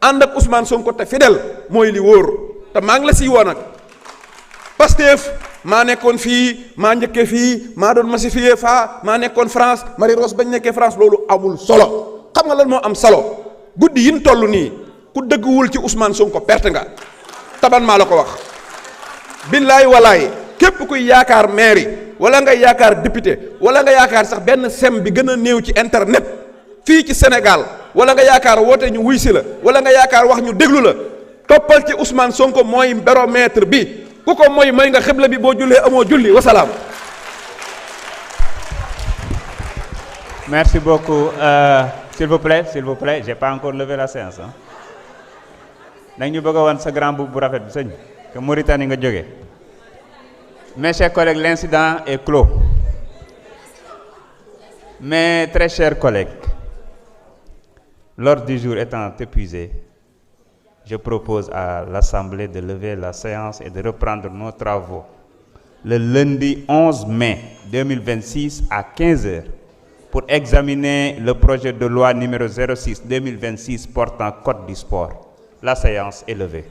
ànd ak Ousmane Sonko te fidèle mooy li wóor te maa ngi la siy woo nag Pastef maa nekkoon fii maa njëkkee fii maa doon massifier faa maa nekkoon France Marie Rose bañ nekkee France loolu amul solo xam nga lan moo am solo guddi yin toll nii ku dëgguwul ci Ousmane Sonko perte nga taban maa la ko wax billaay walaay képp kuy yaakaar mairie wala nga yaakaar député wala nga yaakaar sax benn sem bi gën a néew ci internet fii ci Sénégal wala nga yaakaar woote ñu wuy si la wala nga yaakaar wax ñu déglu la toppal ci Ousmane Sonko mooy baromètre bi ku ko mooy nga xibla bi boo jullee amoo julli wasalaam. Merci beaucoup. S'il vous plaît, j'ai pas encore levé la séance. Nous avons ce grand bout pour que Mauritanie nga jóge. Mes chers collègues, l'incident est clos. Mes très chers collègues, l'ordre du jour étant épuisé, je propose à l'Assemblée de lever la séance et de reprendre nos travaux le lundi 11 mai 2026 à 15h pour examiner le projet de loi numéro 06-2026 portant code du sport. La séance est levée.